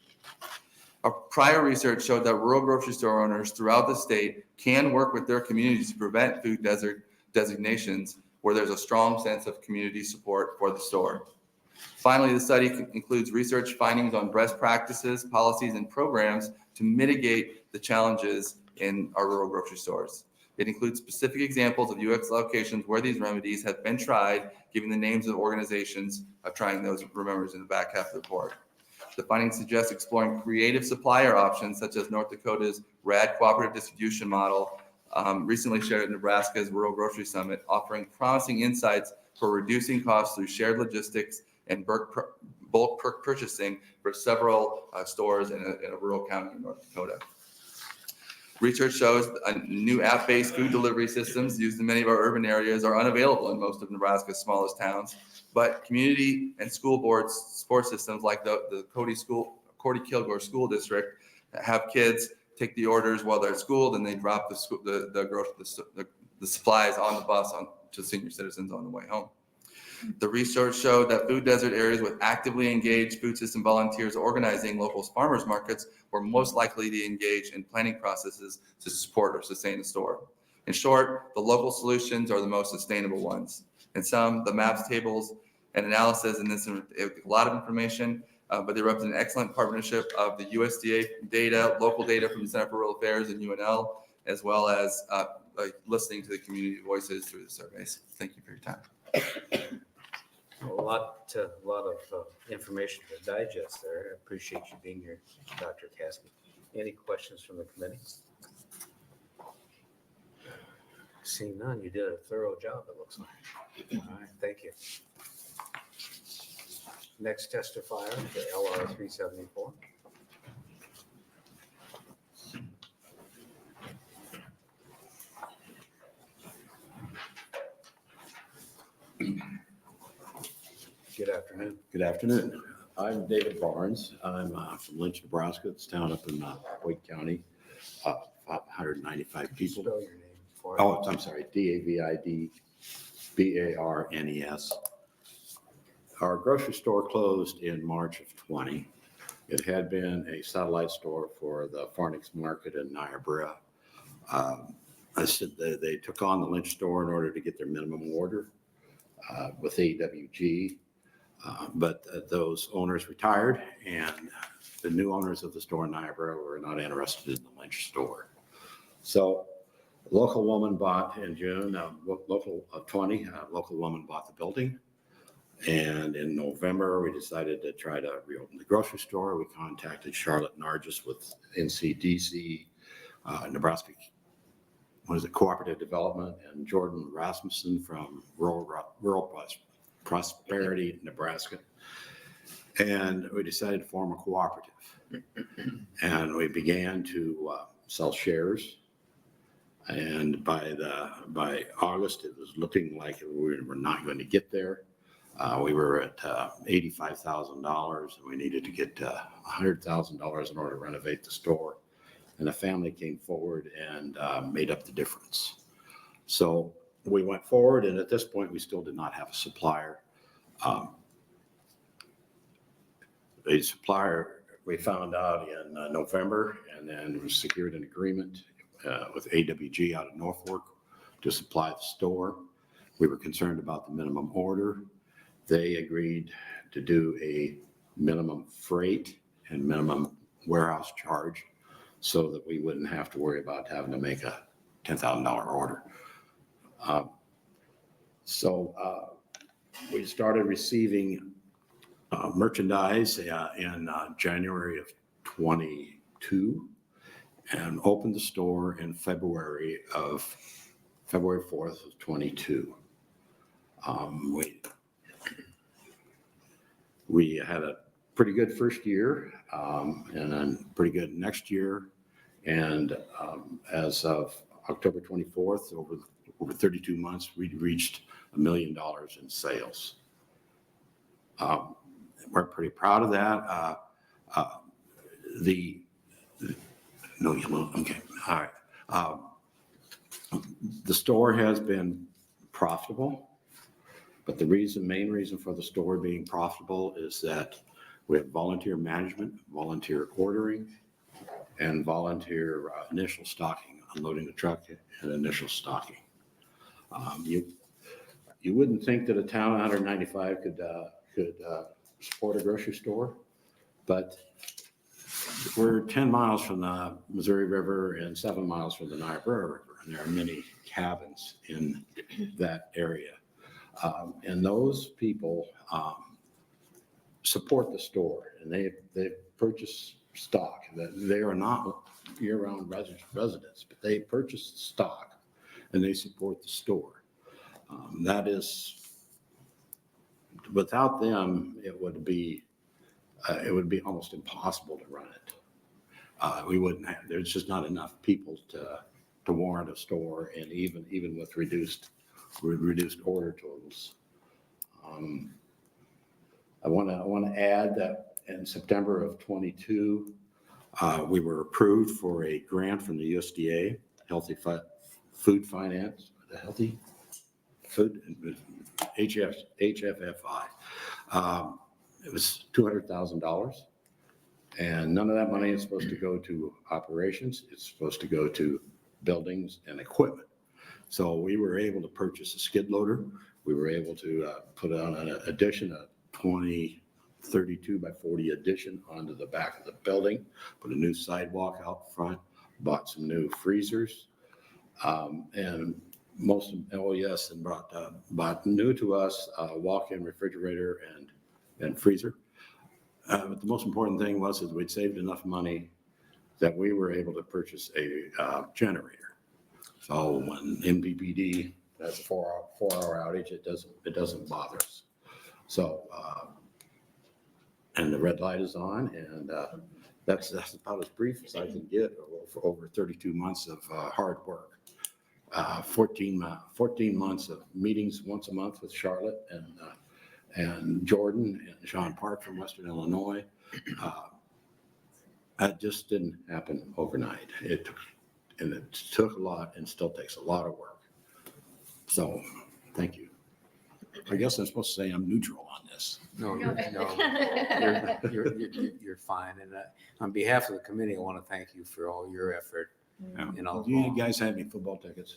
Our prior research showed that rural grocery store owners throughout the state can work with their communities to prevent food desert designations where there's a strong sense of community support for the store. Finally, the study includes research findings on best practices, policies, and programs to mitigate the challenges in our rural grocery stores. It includes specific examples of UX locations where these remedies have been tried, giving the names of organizations of trying those remembers in the back half of the report. The findings suggest exploring creative supplier options such as North Dakota's RAD cooperative distribution model, recently shared at Nebraska's Rural Grocery Summit, offering promising insights for reducing costs through shared logistics and bulk purchasing for several stores in a rural county in North Dakota. Research shows new app-based food delivery systems used in many of our urban areas are unavailable in most of Nebraska's smallest towns, but community and school boards support systems like the Cody Kilgore School District have kids take the orders while they're at school, then they drop the supplies on the bus to senior citizens on the way home. The research showed that food desert areas with actively engaged food system volunteers organizing local farmers markets were most likely to engage in planning processes to support or sustain the store. In short, the local solutions are the most sustainable ones. In some, the maps, tables, and analysis in this, a lot of information, but they represent an excellent partnership of the USDA data, local data from the Center for Rural Affairs and UNL, as well as listening to the community voices through the surveys. Thank you for your time. A lot of information to digest there. I appreciate you being here, Dr. Caskey. Any questions from the committee? Seeing none, you did a thorough job, it looks like. All right, thank you. Next testifier, the LR 374. Good afternoon. Good afternoon. I'm David Barnes. I'm from Lynch, Nebraska. It's a town up in Wake County, 195 people. Spell your name for Oh, I'm sorry, DAVID-BARNES. Our grocery store closed in March of 20. It had been a satellite store for the Farnix Market in Niobrara. I said they took on the Lynch store in order to get their minimum order with AWG. But those owners retired, and the new owners of the store in Niobrara were not interested in the Lynch store. So a local woman bought in June, a local woman bought the building. And in November, we decided to try to reopen the grocery store. We contacted Charlotte Nargis with NCDC, Nebraska, Cooperative Development, and Jordan Rasmussen from Rural Prosperity, Nebraska. And we decided to form a cooperative. And we began to sell shares. And by August, it was looking like we were not going to get there. We were at $85,000, and we needed to get $100,000 in order to renovate the store. And a family came forward and made up the difference. So we went forward, and at this point, we still did not have a supplier. The supplier we found out in November, and then we secured an agreement with AWG out of Norfolk to supply the store. We were concerned about the minimum order. They agreed to do a minimum freight and minimum warehouse charge so that we wouldn't have to worry about having to make a $10,000 order. We started receiving merchandise in January of 22 and opened the store in February 4th of 22. We had a pretty good first year, and then pretty good next year. And as of October 24th, over 32 months, we reached $1 million in sales. We're pretty proud of that. No yellow, okay, all right. The store has been profitable, but the main reason for the store being profitable is that we have volunteer management, volunteer ordering, and volunteer initial stocking, unloading the truck and initial stocking. You wouldn't think that a town of 195 could support a grocery store, but we're 10 miles from the Missouri River and 7 miles from the Niobrara River, and there are many cabins in that area. And those people support the store, and they purchase stock. They are not year-round residents, but they purchase stock, and they support the store. That is, without them, it would be almost impossible to run it. We wouldn't have. There's just not enough people to warrant a store, and even with reduced order totals. I want to add that in September of 22, we were approved for a grant from the USDA, Healthy Food Finance, the Healthy Food, HFFI. It was $200,000, and none of that money is supposed to go to operations. It's supposed to go to buildings and equipment. So we were able to purchase a skid loader. We were able to put on an addition, a 32 by 40 addition onto the back of the building, put a new sidewalk out front, bought some new freezers, and bought new to us walk-in refrigerator and freezer. But the most important thing was that we'd saved enough money that we were able to purchase a generator. So when MPPD has a 4-hour outage, it doesn't bother us. So and the red light is on, and that's about as brief as I can get for over 32 months of hard work. 14 months of meetings once a month with Charlotte and Jordan and Sean Park from Western Illinois. That just didn't happen overnight. It took a lot and still takes a lot of work. So, thank you. I guess I'm supposed to say I'm neutral on this. No, you're fine. And on behalf of the committee, I want to thank you for all your effort. And all. Do you guys have any football tickets?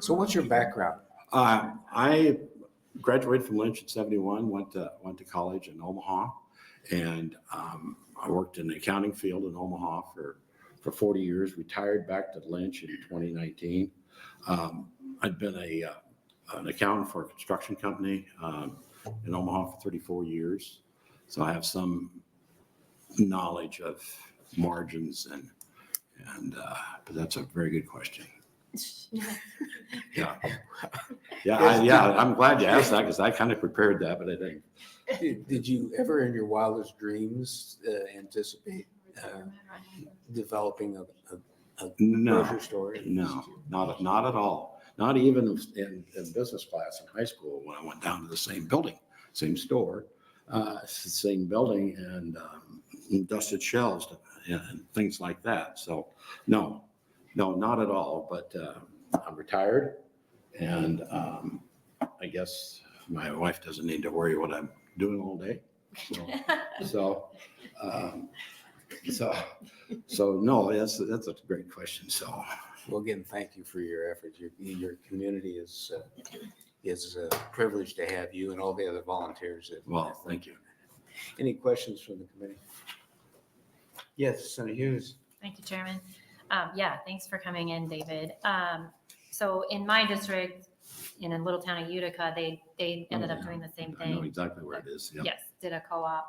So what's your background? I graduated from Lynch in '71, went to college in Omaha, and I worked in the accounting field in Omaha for 40 years, retired back to Lynch in 2019. I'd been an accountant for a construction company in Omaha for 34 years. So I have some knowledge of margins but that's a very good question. Yeah. I'm glad you asked that because I kind of prepared that, but I didn't. Did you ever in your wildest dreams anticipate developing a grocery store? No, not at all. Not even in business class in high school when I went down to the same building, same store, same building, and dusted shelves and things like that. So no, not at all. But I'm retired, and I guess my wife doesn't need to worry what I'm doing all day. So no, that's a great question. So. Well, again, thank you for your efforts. Your community is privileged to have you and all the other volunteers. Well, thank you. Any questions from the committee? Yes, Senator Hughes. Thank you, Chairman. Yeah, thanks for coming in, David. So in my district, in a little town of Utica, they ended up doing the same I know thing. exactly where it is. Yep. Yes, did a co-op.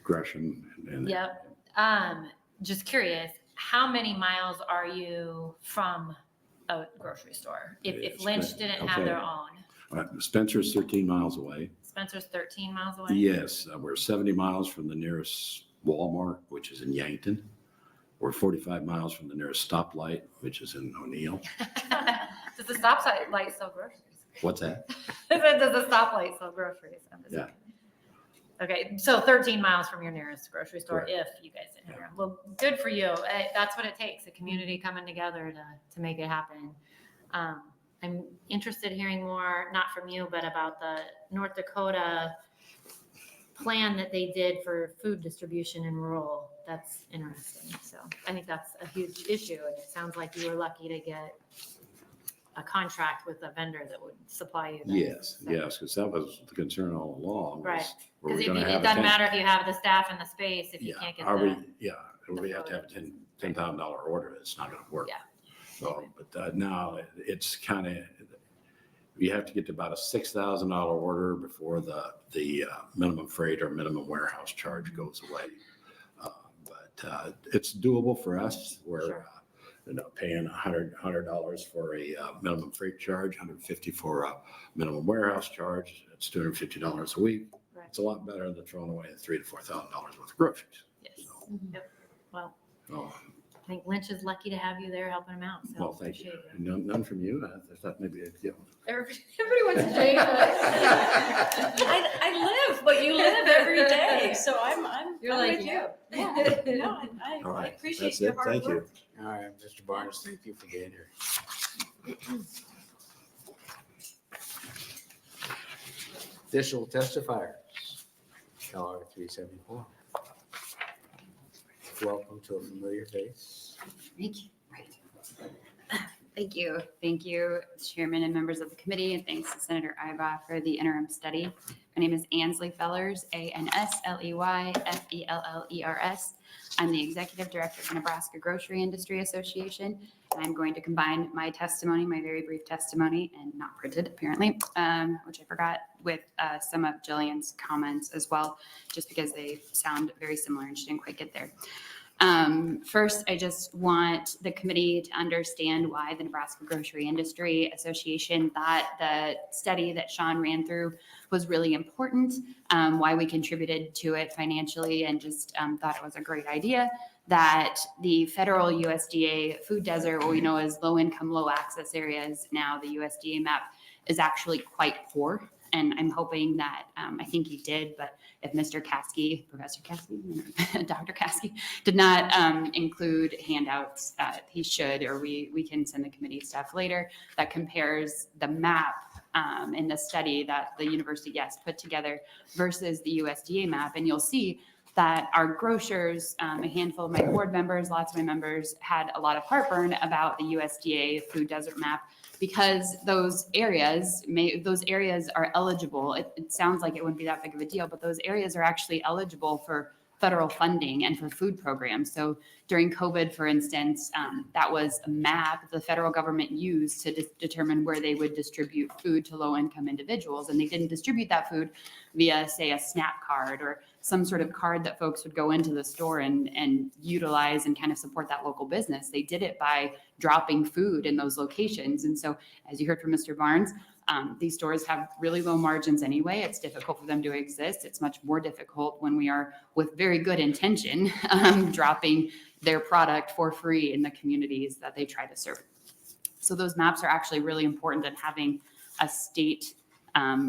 Gresham. Yep. Just curious, how many miles are you from a grocery store? If Lynch didn't have their own? Spencer's 13 miles away. Spencer's 13 miles away? Yes, we're 70 miles from the nearest Walmart, which is in Yankton. We're 45 miles from the nearest stoplight, which is in O'Neill. Does the stoplight sell groceries? What's that? Does the stoplight sell groceries? I'm just Yeah. Okay, so 13 miles from your nearest grocery store, Correct. if you guys didn't hear. Well, good for you. That's what it takes, a community coming together to make it happen. I'm interested in hearing more, not from you, but about the North Dakota plan that they did for food distribution in rural. That's interesting. So I think that's a huge issue. And it sounds like you were lucky to get a contract with a vendor that would supply you. that. Yes, So- yes, because that was the concern all along. was, Right. were Because we it gonna have a doesn't 10 matter if you have the staff and the space, if you Yeah, can't get are the. we, yeah, we have to have a $10,000 order. It's not going to work. Yeah. So, but now it's kind of, you have to get to about a $6,000 order before the minimum freight or minimum warehouse charge goes away. But it's doable for us. We're, Sure. Paying $100 for a minimum freight charge, $150 for a minimum warehouse charge. It's $250 a week. Right. It's a lot better than throwing away $3,000 to $4,000 worth of groceries. Yes. Yep. Well, Oh, I think Lynch is lucky to have you there helping him out. So well, thank you. appreciate it. None from you. I thought maybe, Everybody wants to shake I live what you live every day, so I'm You're I'm like, with yeah. you. Yeah, no, All I right, appreciate that's your it. hard Thank you. work. All right, Mr. Barnes, thank you for being here. Additional testifiers, LR 374. Welcome to a familiar face. Thank you. Thank you. Thank you, Chairman and members of the committee, and thanks to Senator Iba for the interim study. My name is Ansley Fellers, ANSLEY FELLERS. I'm the Executive Director of the Nebraska Grocery Industry Association. And I'm going to combine my testimony, my very brief testimony, and not printed apparently, which I forgot, with some of Jillian's comments as well, just because they sound very similar and she didn't quite get there. First, I just want the committee to understand why the Nebraska Grocery Industry Association thought the study that Sean ran through was really important, why we contributed to it financially, and just thought it was a great idea. That the federal USDA food desert, what we know as low income, low access areas, now the USDA map is actually quite poor. And I'm hoping that, I think he did, but if Mr. Caskey, Professor Caskey, Dr. Caskey did not include handouts, he should, or we can send the committee stuff later that compares the map in the study that the university, yes, put together versus the USDA map. And you'll see that our grocers, a handful of my board members, lots of my members had a lot of heartburn about the USDA food desert map because those areas are eligible. It sounds like it wouldn't be that big of a deal, but those areas are actually eligible for federal funding and for food programs. So during COVID, for instance, that was a map the federal government used to determine where they would distribute food to low-income individuals. And they didn't distribute that food via, say, a SNAP card or some sort of card that folks would go into the store and utilize and kind of support that local business. They did it by dropping food in those locations. And so, as you heard from Mr. Barnes, these stores have really low margins anyway. It's difficult for them to exist. It's much more difficult when we are, with very good intention, dropping their product for free in the communities that they try to serve. So those maps are actually really important, and having a state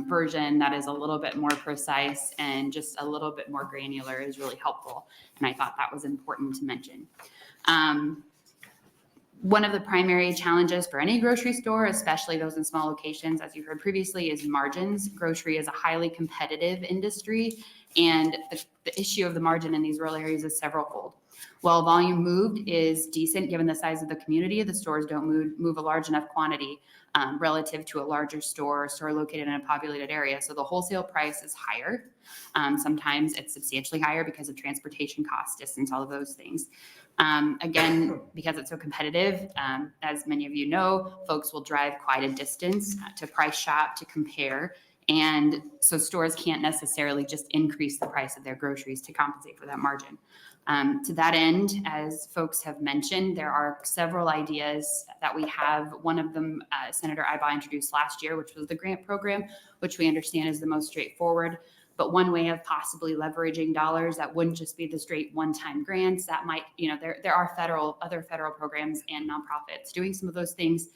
version that is a little bit more precise and just a little bit more granular is really helpful. And I thought that was important to mention. One of the primary challenges for any grocery store, especially those in small locations, as you heard previously, is margins. Grocery is a highly competitive industry, and the issue of the margin in these rural areas is severalfold. While volume moved is decent given the size of the community, the stores don't move a large enough quantity relative to a larger store located in a populated area. So the wholesale price is higher. Sometimes it's substantially higher because of transportation costs, distance, all of those things. Again, because it's so competitive, as many of you know, folks will drive quite a distance to price shop, to compare. And so stores can't necessarily just increase the price of their groceries to compensate for that margin. To that end, as folks have mentioned, there are several ideas that we have. One of them, Senator Iba introduced last year, which was the grant program, which we understand is the most straightforward. But one way of possibly leveraging dollars that wouldn't just be the straight one-time grants, that might, there are other federal programs and nonprofits doing some of those things.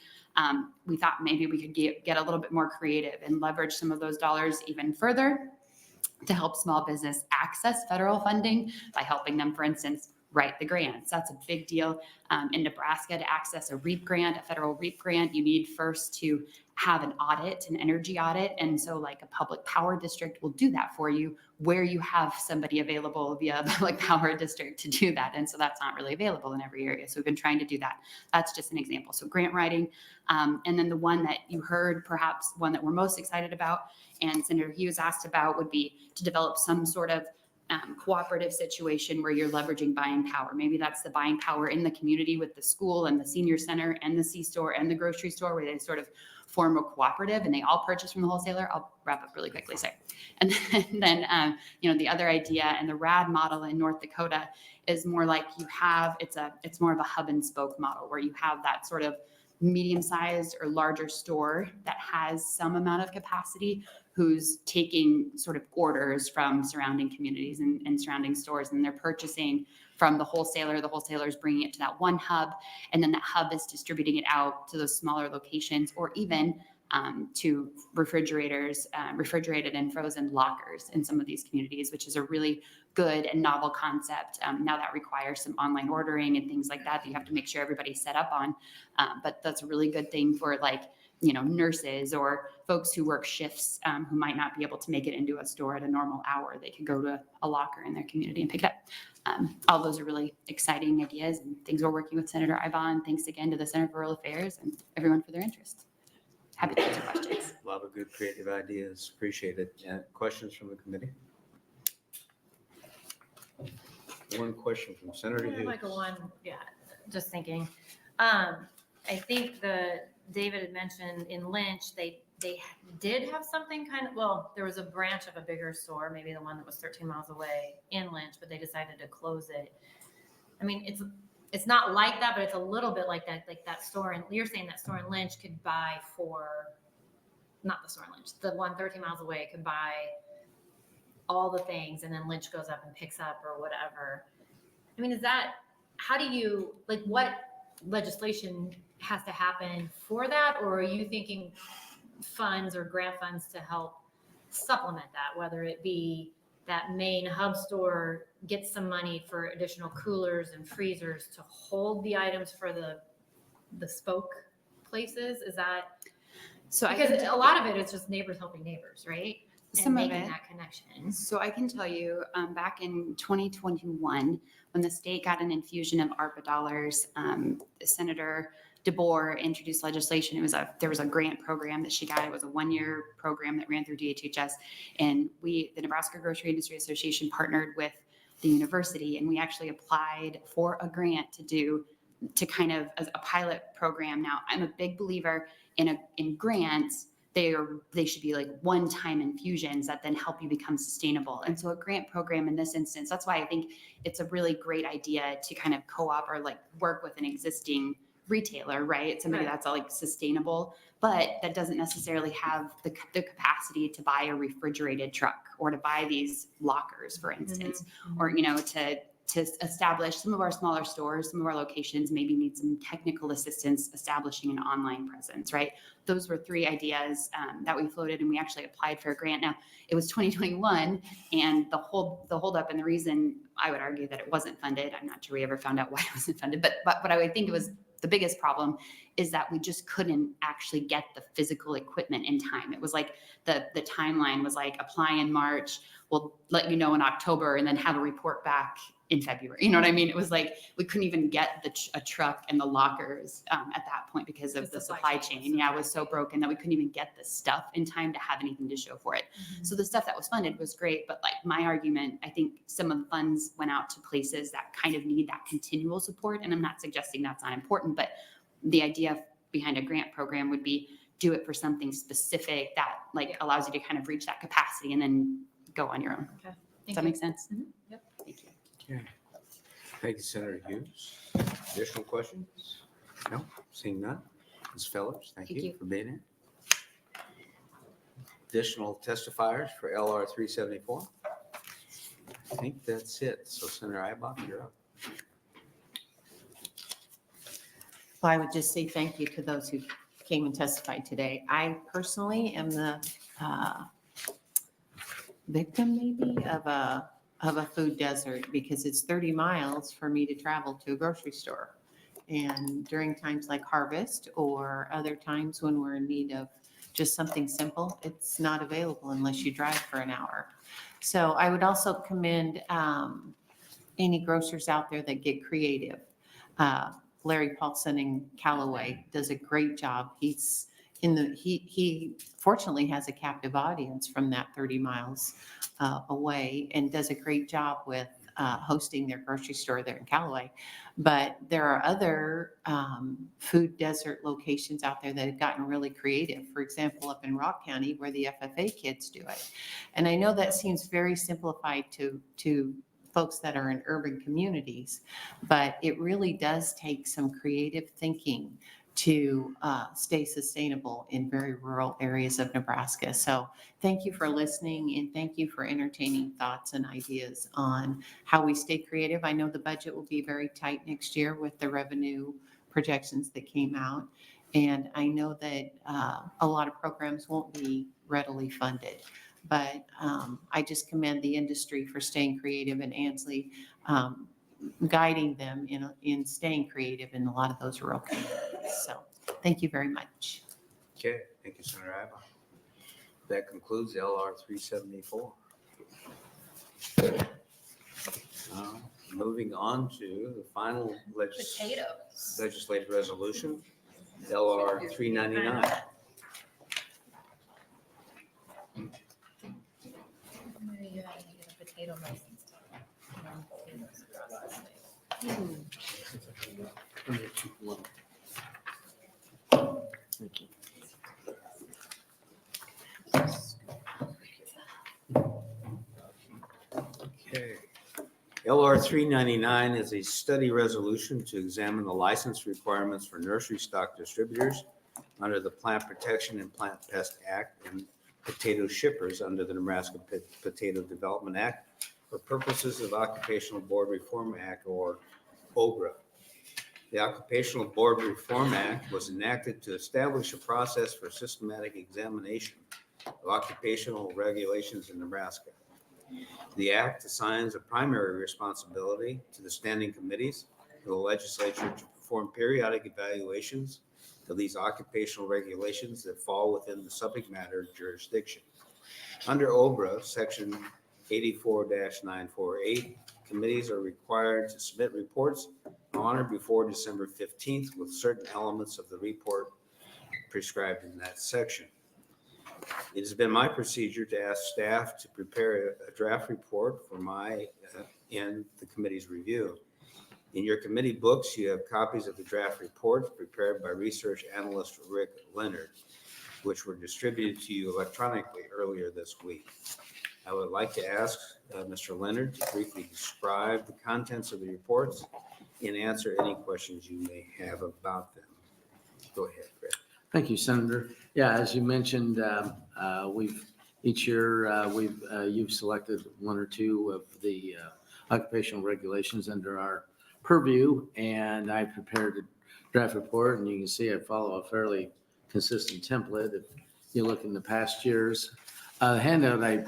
We thought maybe we could get a little bit more creative and leverage some of those dollars even further to help small business access federal funding by helping them, for instance, write the grants. That's a big deal. In Nebraska, to access a REAP grant, a federal REAP grant, you need first to have an audit, an energy audit. And so like a public power district will do that for you where you have somebody available via public power district to do that. And so that's not really available in every area. So we've been trying to do that. That's just an example. So grant writing. And then the one that you heard, perhaps one that we're most excited about, and Senator Hughes asked about, would be to develop some sort of cooperative situation where you're leveraging buying power. Maybe that's the buying power in the community with the school and the senior center and the C-store and the grocery store, where they sort of form a cooperative and they all purchase from the wholesaler. I'll wrap up really quickly, sorry. And then the other idea and the RAD model in North Dakota is more like it's more of a hub and spoke model where you have that sort of medium-sized or larger store that has some amount of capacity, who's taking sort of orders from surrounding communities and surrounding stores, and they're purchasing from the wholesaler's bringing it to that one hub, and then that hub is distributing it out to those smaller locations, or even to refrigerated and frozen lockers in some of these communities, which is a really good and novel concept. Now that requires some online ordering and things like that you have to make sure everybody's set up on. But that's a really good thing for nurses or folks who work shifts who might not be able to make it into a store at a normal hour. They could go to a locker in their community and pick it up. All those are really exciting ideas and things we're working with Senator Iba on. Thanks again to the Center for Rural Affairs and everyone for their interest. Happy to answer questions. A lot of good creative ideas. Appreciate it. Questions from the committee? One question from Senator Hughes. Michael, just thinking. I think David had mentioned in Lynch, they did have something there was a branch of a bigger store, maybe the one that was 13 miles away in Lynch, but they decided to close it. I mean, it's not like that, but it's a little bit like that store. And you're saying that store in Lynch could buy not the store in Lynch, the one 13 miles away could buy all the things, and then Lynch goes up and picks up or whatever. I mean, what legislation has to happen for that? Or are you thinking funds or grant funds to help supplement that, whether it be that main hub store gets some money for additional coolers and freezers to hold the items for the spoke places? Is that, because a lot of it is just neighbors helping neighbors, right? Some of making it. that connection. So I can tell you, back in 2021, when the state got an infusion of ARPA dollars, Senator DeBoer introduced legislation. There was a grant program that she got. It was a one-year program that ran through DHHS, and the Nebraska Grocery Industry Association partnered with the university, and we actually applied for a grant to kind of as a pilot program. Now, I'm a big believer in grants. They should be like one-time infusions that then help you become sustainable. And so a grant program in this instance, that's why I think it's a really great idea to kind of co-op or work with an existing retailer, right? Somebody that's sustainable, but that doesn't necessarily have the capacity to buy a refrigerated truck or to buy these lockers, for instance, or, to establish some of our smaller stores, some of our locations maybe need some technical assistance establishing an online presence, right? Those were three ideas that we floated, and we actually applied for a grant. Now, it was 2021, and the holdup and the reason I would argue that it wasn't funded, I'm not sure we ever found out why it wasn't funded, but what I would think it was the biggest problem is that we just couldn't actually get the physical equipment in time. It was like the timeline was apply in March, we'll let you know in October, and then have a report back in February. You know what I mean? It was we couldn't even get a truck and the lockers at that point because of the supply chain. Yeah, it was so broken that we couldn't even get the stuff in time to have anything to show for it. So the stuff that was funded was great, but my argument, I think some of the funds went out to places that kind of need that continual support. And I'm not suggesting that's not important, but the idea behind a grant program would be do it for something specific that like allows you to kind of reach that capacity and then go on your own. Does that make sense? Yep. Thank you. Okay. Thank you, Senator Hughes. Additional questions? No, seeing none. Ms. Phillips, thank Thank you you. for being here. Additional testifiers for LR 374? I think that's it. So Senator Ibach, you're up. Well, I would just say thank you to those who came and testified today. I personally am the victim maybe of a food desert because it's 30 miles for me to travel to a grocery store. And during times like harvest or other times when we're in need of just something simple, it's not available unless you drive for an hour. So I would also commend any grocers out there that get creative. Larry Paulson in Callaway does a great job. He's he fortunately has a captive audience from that 30 miles away and does a great job with hosting their grocery store there in Callaway. But there are other food desert locations out there that have gotten really creative. For example, up in Rock County where the FFA kids do it. And I know that seems very simplified to folks that are in urban communities, but it really does take some creative thinking to stay sustainable in very rural areas of Nebraska. So thank you for listening and thank you for entertaining thoughts and ideas on how we stay creative. I know the budget will be very tight next year with the revenue projections that came out. And I know that a lot of programs won't be readily funded. But I just commend the industry for staying creative and Ansley guiding them in staying creative in a lot of those rural communities. So thank you very much. Okay, thank you, Senator Ibach. That concludes LR 374. Moving on to the final legislative resolution, LR 399. Thank you. Okay. LR 399 is a study resolution to examine the license requirements for nursery stock distributors under the Plant Protection and Plant Pest Act and potato shippers under the Nebraska Potato Development Act for purposes of Occupational Board Reform Act, or OBRA. The Occupational Board Reform Act was enacted to establish a process for systematic examination of occupational regulations in Nebraska. The act assigns a primary responsibility to the standing committees of the legislature to perform periodic evaluations of these occupational regulations that fall within the subject matter jurisdiction. Under OBRA, section 84-948, committees are required to submit reports on or before December 15th with certain elements of the report prescribed in that section. It has been my procedure to ask staff to prepare a draft report for my and the committee's review. In your committee books, you have copies of the draft report prepared by research analyst Rick Leonard, which were distributed to you electronically earlier this week. I would like to ask Mr. Leonard to briefly describe the contents of the reports and answer any questions you may have about them. Go ahead, Rick. Thank you, Senator. Yeah, as you mentioned, each year you've selected one or two of the occupational regulations under our purview, and I prepared a draft report, and you can see I follow a fairly consistent template. If you look in the past years, the handout I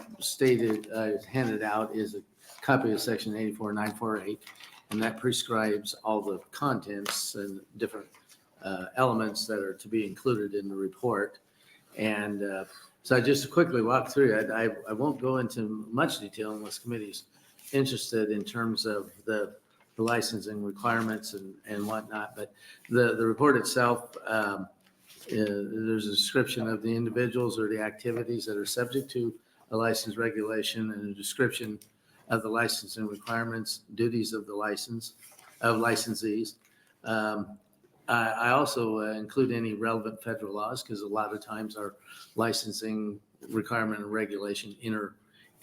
handed out is a copy of section 84-948, and that prescribes all the contents and different elements that are to be included in the report. And so I just quickly walk through it. I won't go into much detail unless committee's interested in terms of the licensing requirements and whatnot. But the report itself, there's a description of the individuals or the activities that are subject to a license regulation and a description of the licensing requirements, duties of the licensees. I also include any relevant federal laws because a lot of times our licensing requirement and regulation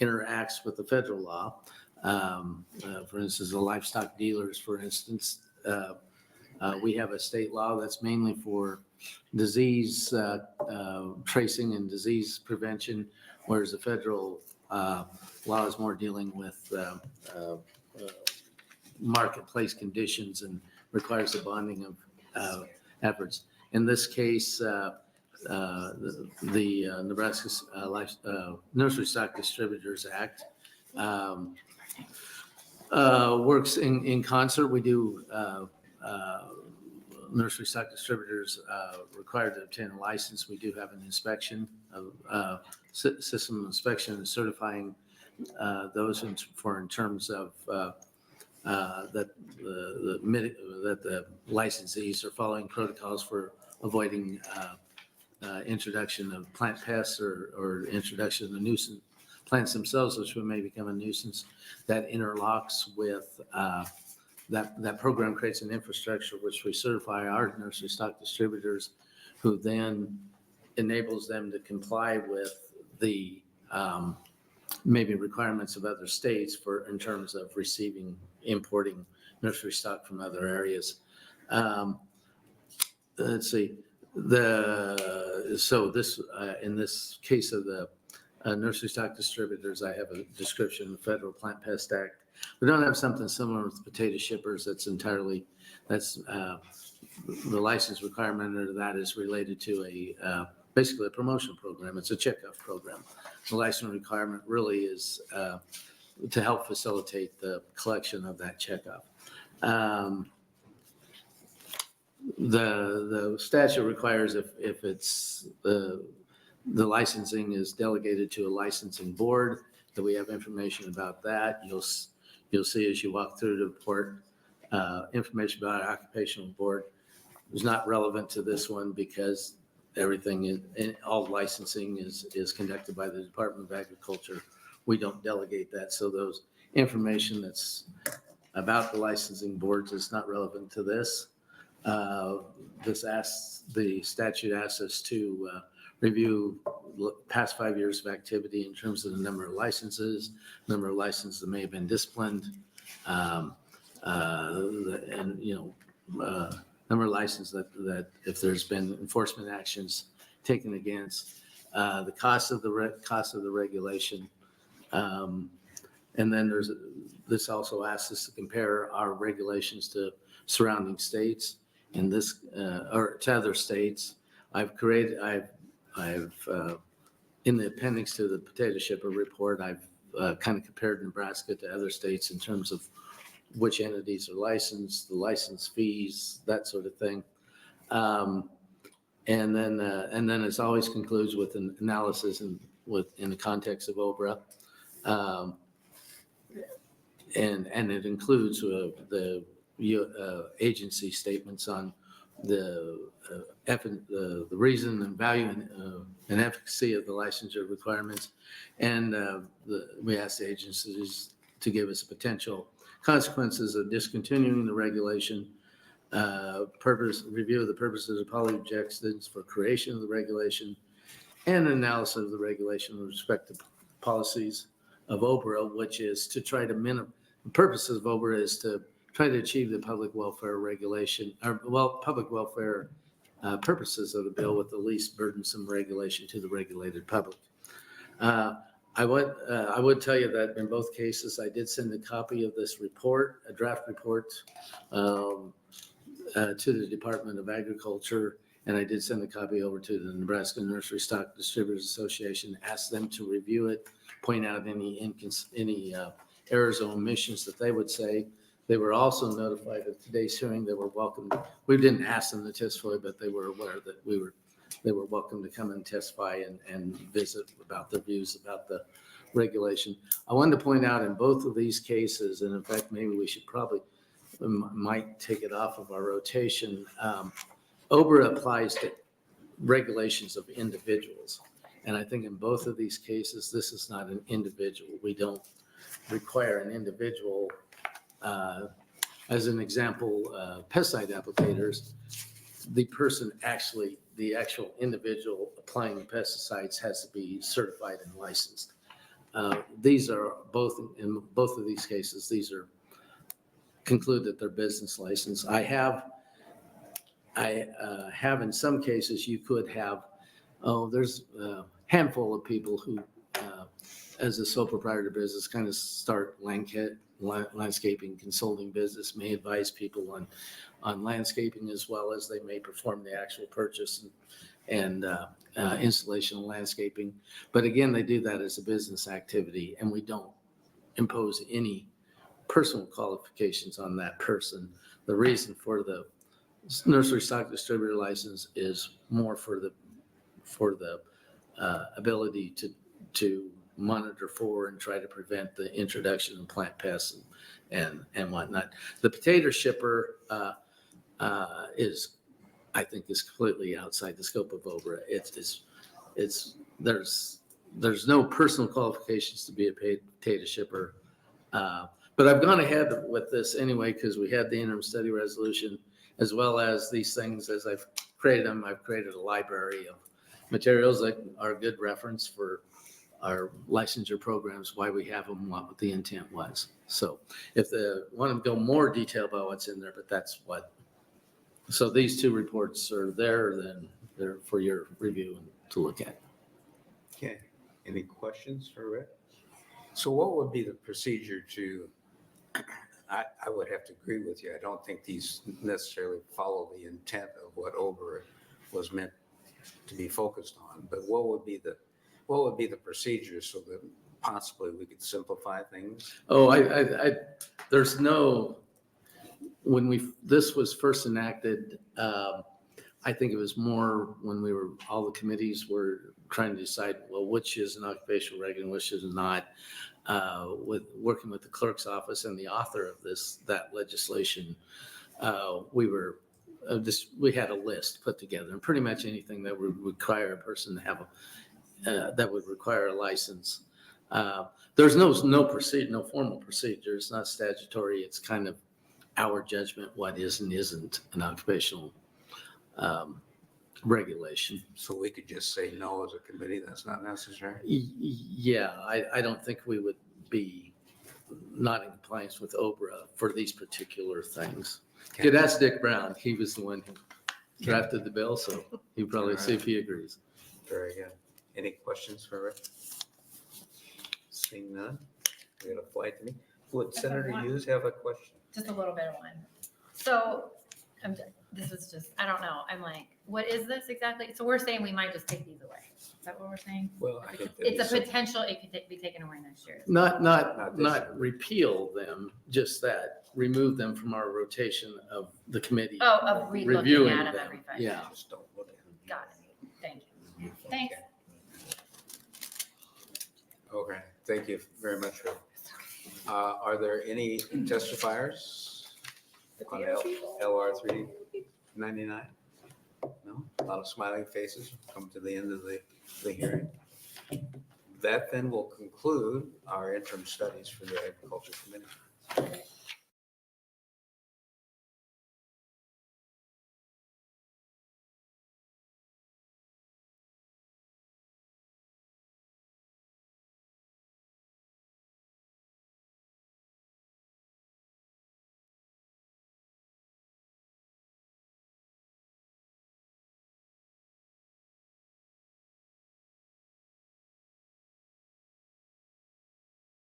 interacts with the federal law. For instance, the livestock dealers, for instance, we have a state law that's mainly for disease tracing and disease prevention, whereas the federal law is more dealing with marketplace conditions and requires the bonding of efforts. In this case, the Nebraska Nursery Stock Distributors Act works in concert. We do nursery stock distributors required to obtain a license. We do have an inspection of system inspection and certifying those in terms of that the licensees are following protocols for avoiding introduction of plant pests or introduction of nuisance plants themselves, which may become a nuisance. That interlocks with that program creates an infrastructure which we certify our nursery stock distributors, who then enables them to comply with the maybe requirements of other states in terms of importing nursery stock from other areas. Let's see. In this case of the nursery stock distributors, I have a description of the Federal Plant Pest Act. We don't have something similar with potato shippers. That's the license requirement under that is related to basically a promotion program. It's a checkoff program. The license requirement really is to help facilitate the collection of that checkoff. The statute requires if it's the licensing is delegated to a licensing board, that we have information about that. You'll see as you walk through the report, information about our occupational board is not relevant to this one because all licensing is conducted by the Department of Agriculture. We don't delegate that. So those information that's about the licensing boards is not relevant to this. The statute asks us to review past 5 years of activity in terms of the number of licenses that may have been disciplined, and number of licenses that if there's been enforcement actions taken against, the cost of the regulation, and then this also asks us to compare our regulations to surrounding states or to other states. I've in the appendix to the potato shipper report, I've kind of compared Nebraska to other states in terms of which entities are licensed, the license fees, that sort of thing. And then it always concludes with an analysis in the context of OBRA. And it includes the agency statements on the reason and value and efficacy of the licensure requirements. And we ask the agencies to give us potential consequences of discontinuing the regulation, review of the purposes of policy objectives for creation of the regulation, and analysis of the regulation with respect to policies of OBRA, which is to try to the purposes of OBRA is to try to achieve the public welfare regulation, public welfare purposes of the bill with the least burdensome regulation to the regulated public. I would tell you that in both cases, I did send a copy of this report, a draft report, to the Department of Agriculture, and I did send a copy over to the Nebraska Nursery Stock Distributors Association, ask them to review it, point out any errors or omissions that they would say. They were also notified of today's hearing. They were welcome. We didn't ask them to testify, but they were aware that they were welcome to come and testify and visit about their views about the regulation. I wanted to point out in both of these cases, and in fact, maybe we should might take it off of our rotation. OBRA applies to regulations of individuals. And I think in both of these cases, this is not an individual. We don't require an individual. As an example, pesticide applicators, the person actually, the actual individual applying the pesticides has to be certified and licensed. These are both, in both of these cases, these are conclude that they're business license. I have in some cases, you could have, there's a handful of people who, as a sole proprietor business, kind of start landscaping consulting business, may advise people on landscaping as well as they may perform the actual purchase and installation of landscaping. But again, they do that as a business activity, and we don't impose any personal qualifications on that person. The reason for the nursery stock distributor license is more for the ability to monitor for and try to prevent the introduction of plant pests and whatnot. The potato shipper is, I think, is completely outside the scope of OBRA. There's no personal qualifications to be a potato shipper. But I've gone ahead with this anyway because we had the interim study resolution, as well as these things. As I've created them, I've created a library of materials that are a good reference for our licensure programs, why we have them, what the intent was. So if they want to go more detail about what's in there, but that's what. So these two reports are there, then they're for your review and to look at. Okay, any questions for Rick? So what would be the procedure to, I would have to agree with you. I don't think these necessarily follow the intent of what OBRA was meant to be focused on, but what would be the procedure so that possibly we could simplify things? Oh, there's no, when this was first enacted, I think it was more when all the committees were trying to decide, well, which is an occupational reg and which is not, with working with the clerk's office and the author of that legislation, we had a list put together, and pretty much anything that would require a person to have that would require a license. There's no formal procedure. It's not statutory. It's kind of our judgment what is and isn't an occupational regulation. So we could just say no as a committee, that's not necessary? Yeah, I don't think we would be not in compliance with OBRA for these particular things. Okay. Could ask Dick Brown. He was the one who drafted the bill, so he'd probably see if he agrees. Very good. Any questions for Rick? Seeing none, we got a flight to me. Would Senator Hughes have a question? Just a little bit of one. So this is just, I don't know. I'm like, what is this exactly? So we're saying we might just take these away. Is that what we're saying? Well, I think It's a potential, it could be taken away next year. Not repeal them, just that, remove them from our rotation of the committee. Oh, of relooking Reviewing at them them, every 5 yeah. years. Just don't look at them. Got it. Thank you. Thanks. Okay, thank you very much, Rick. Are there any testifiers on LR 399? No? A lot of smiling faces come to the end of the hearing. That then will conclude our interim studies for the Agriculture Committee.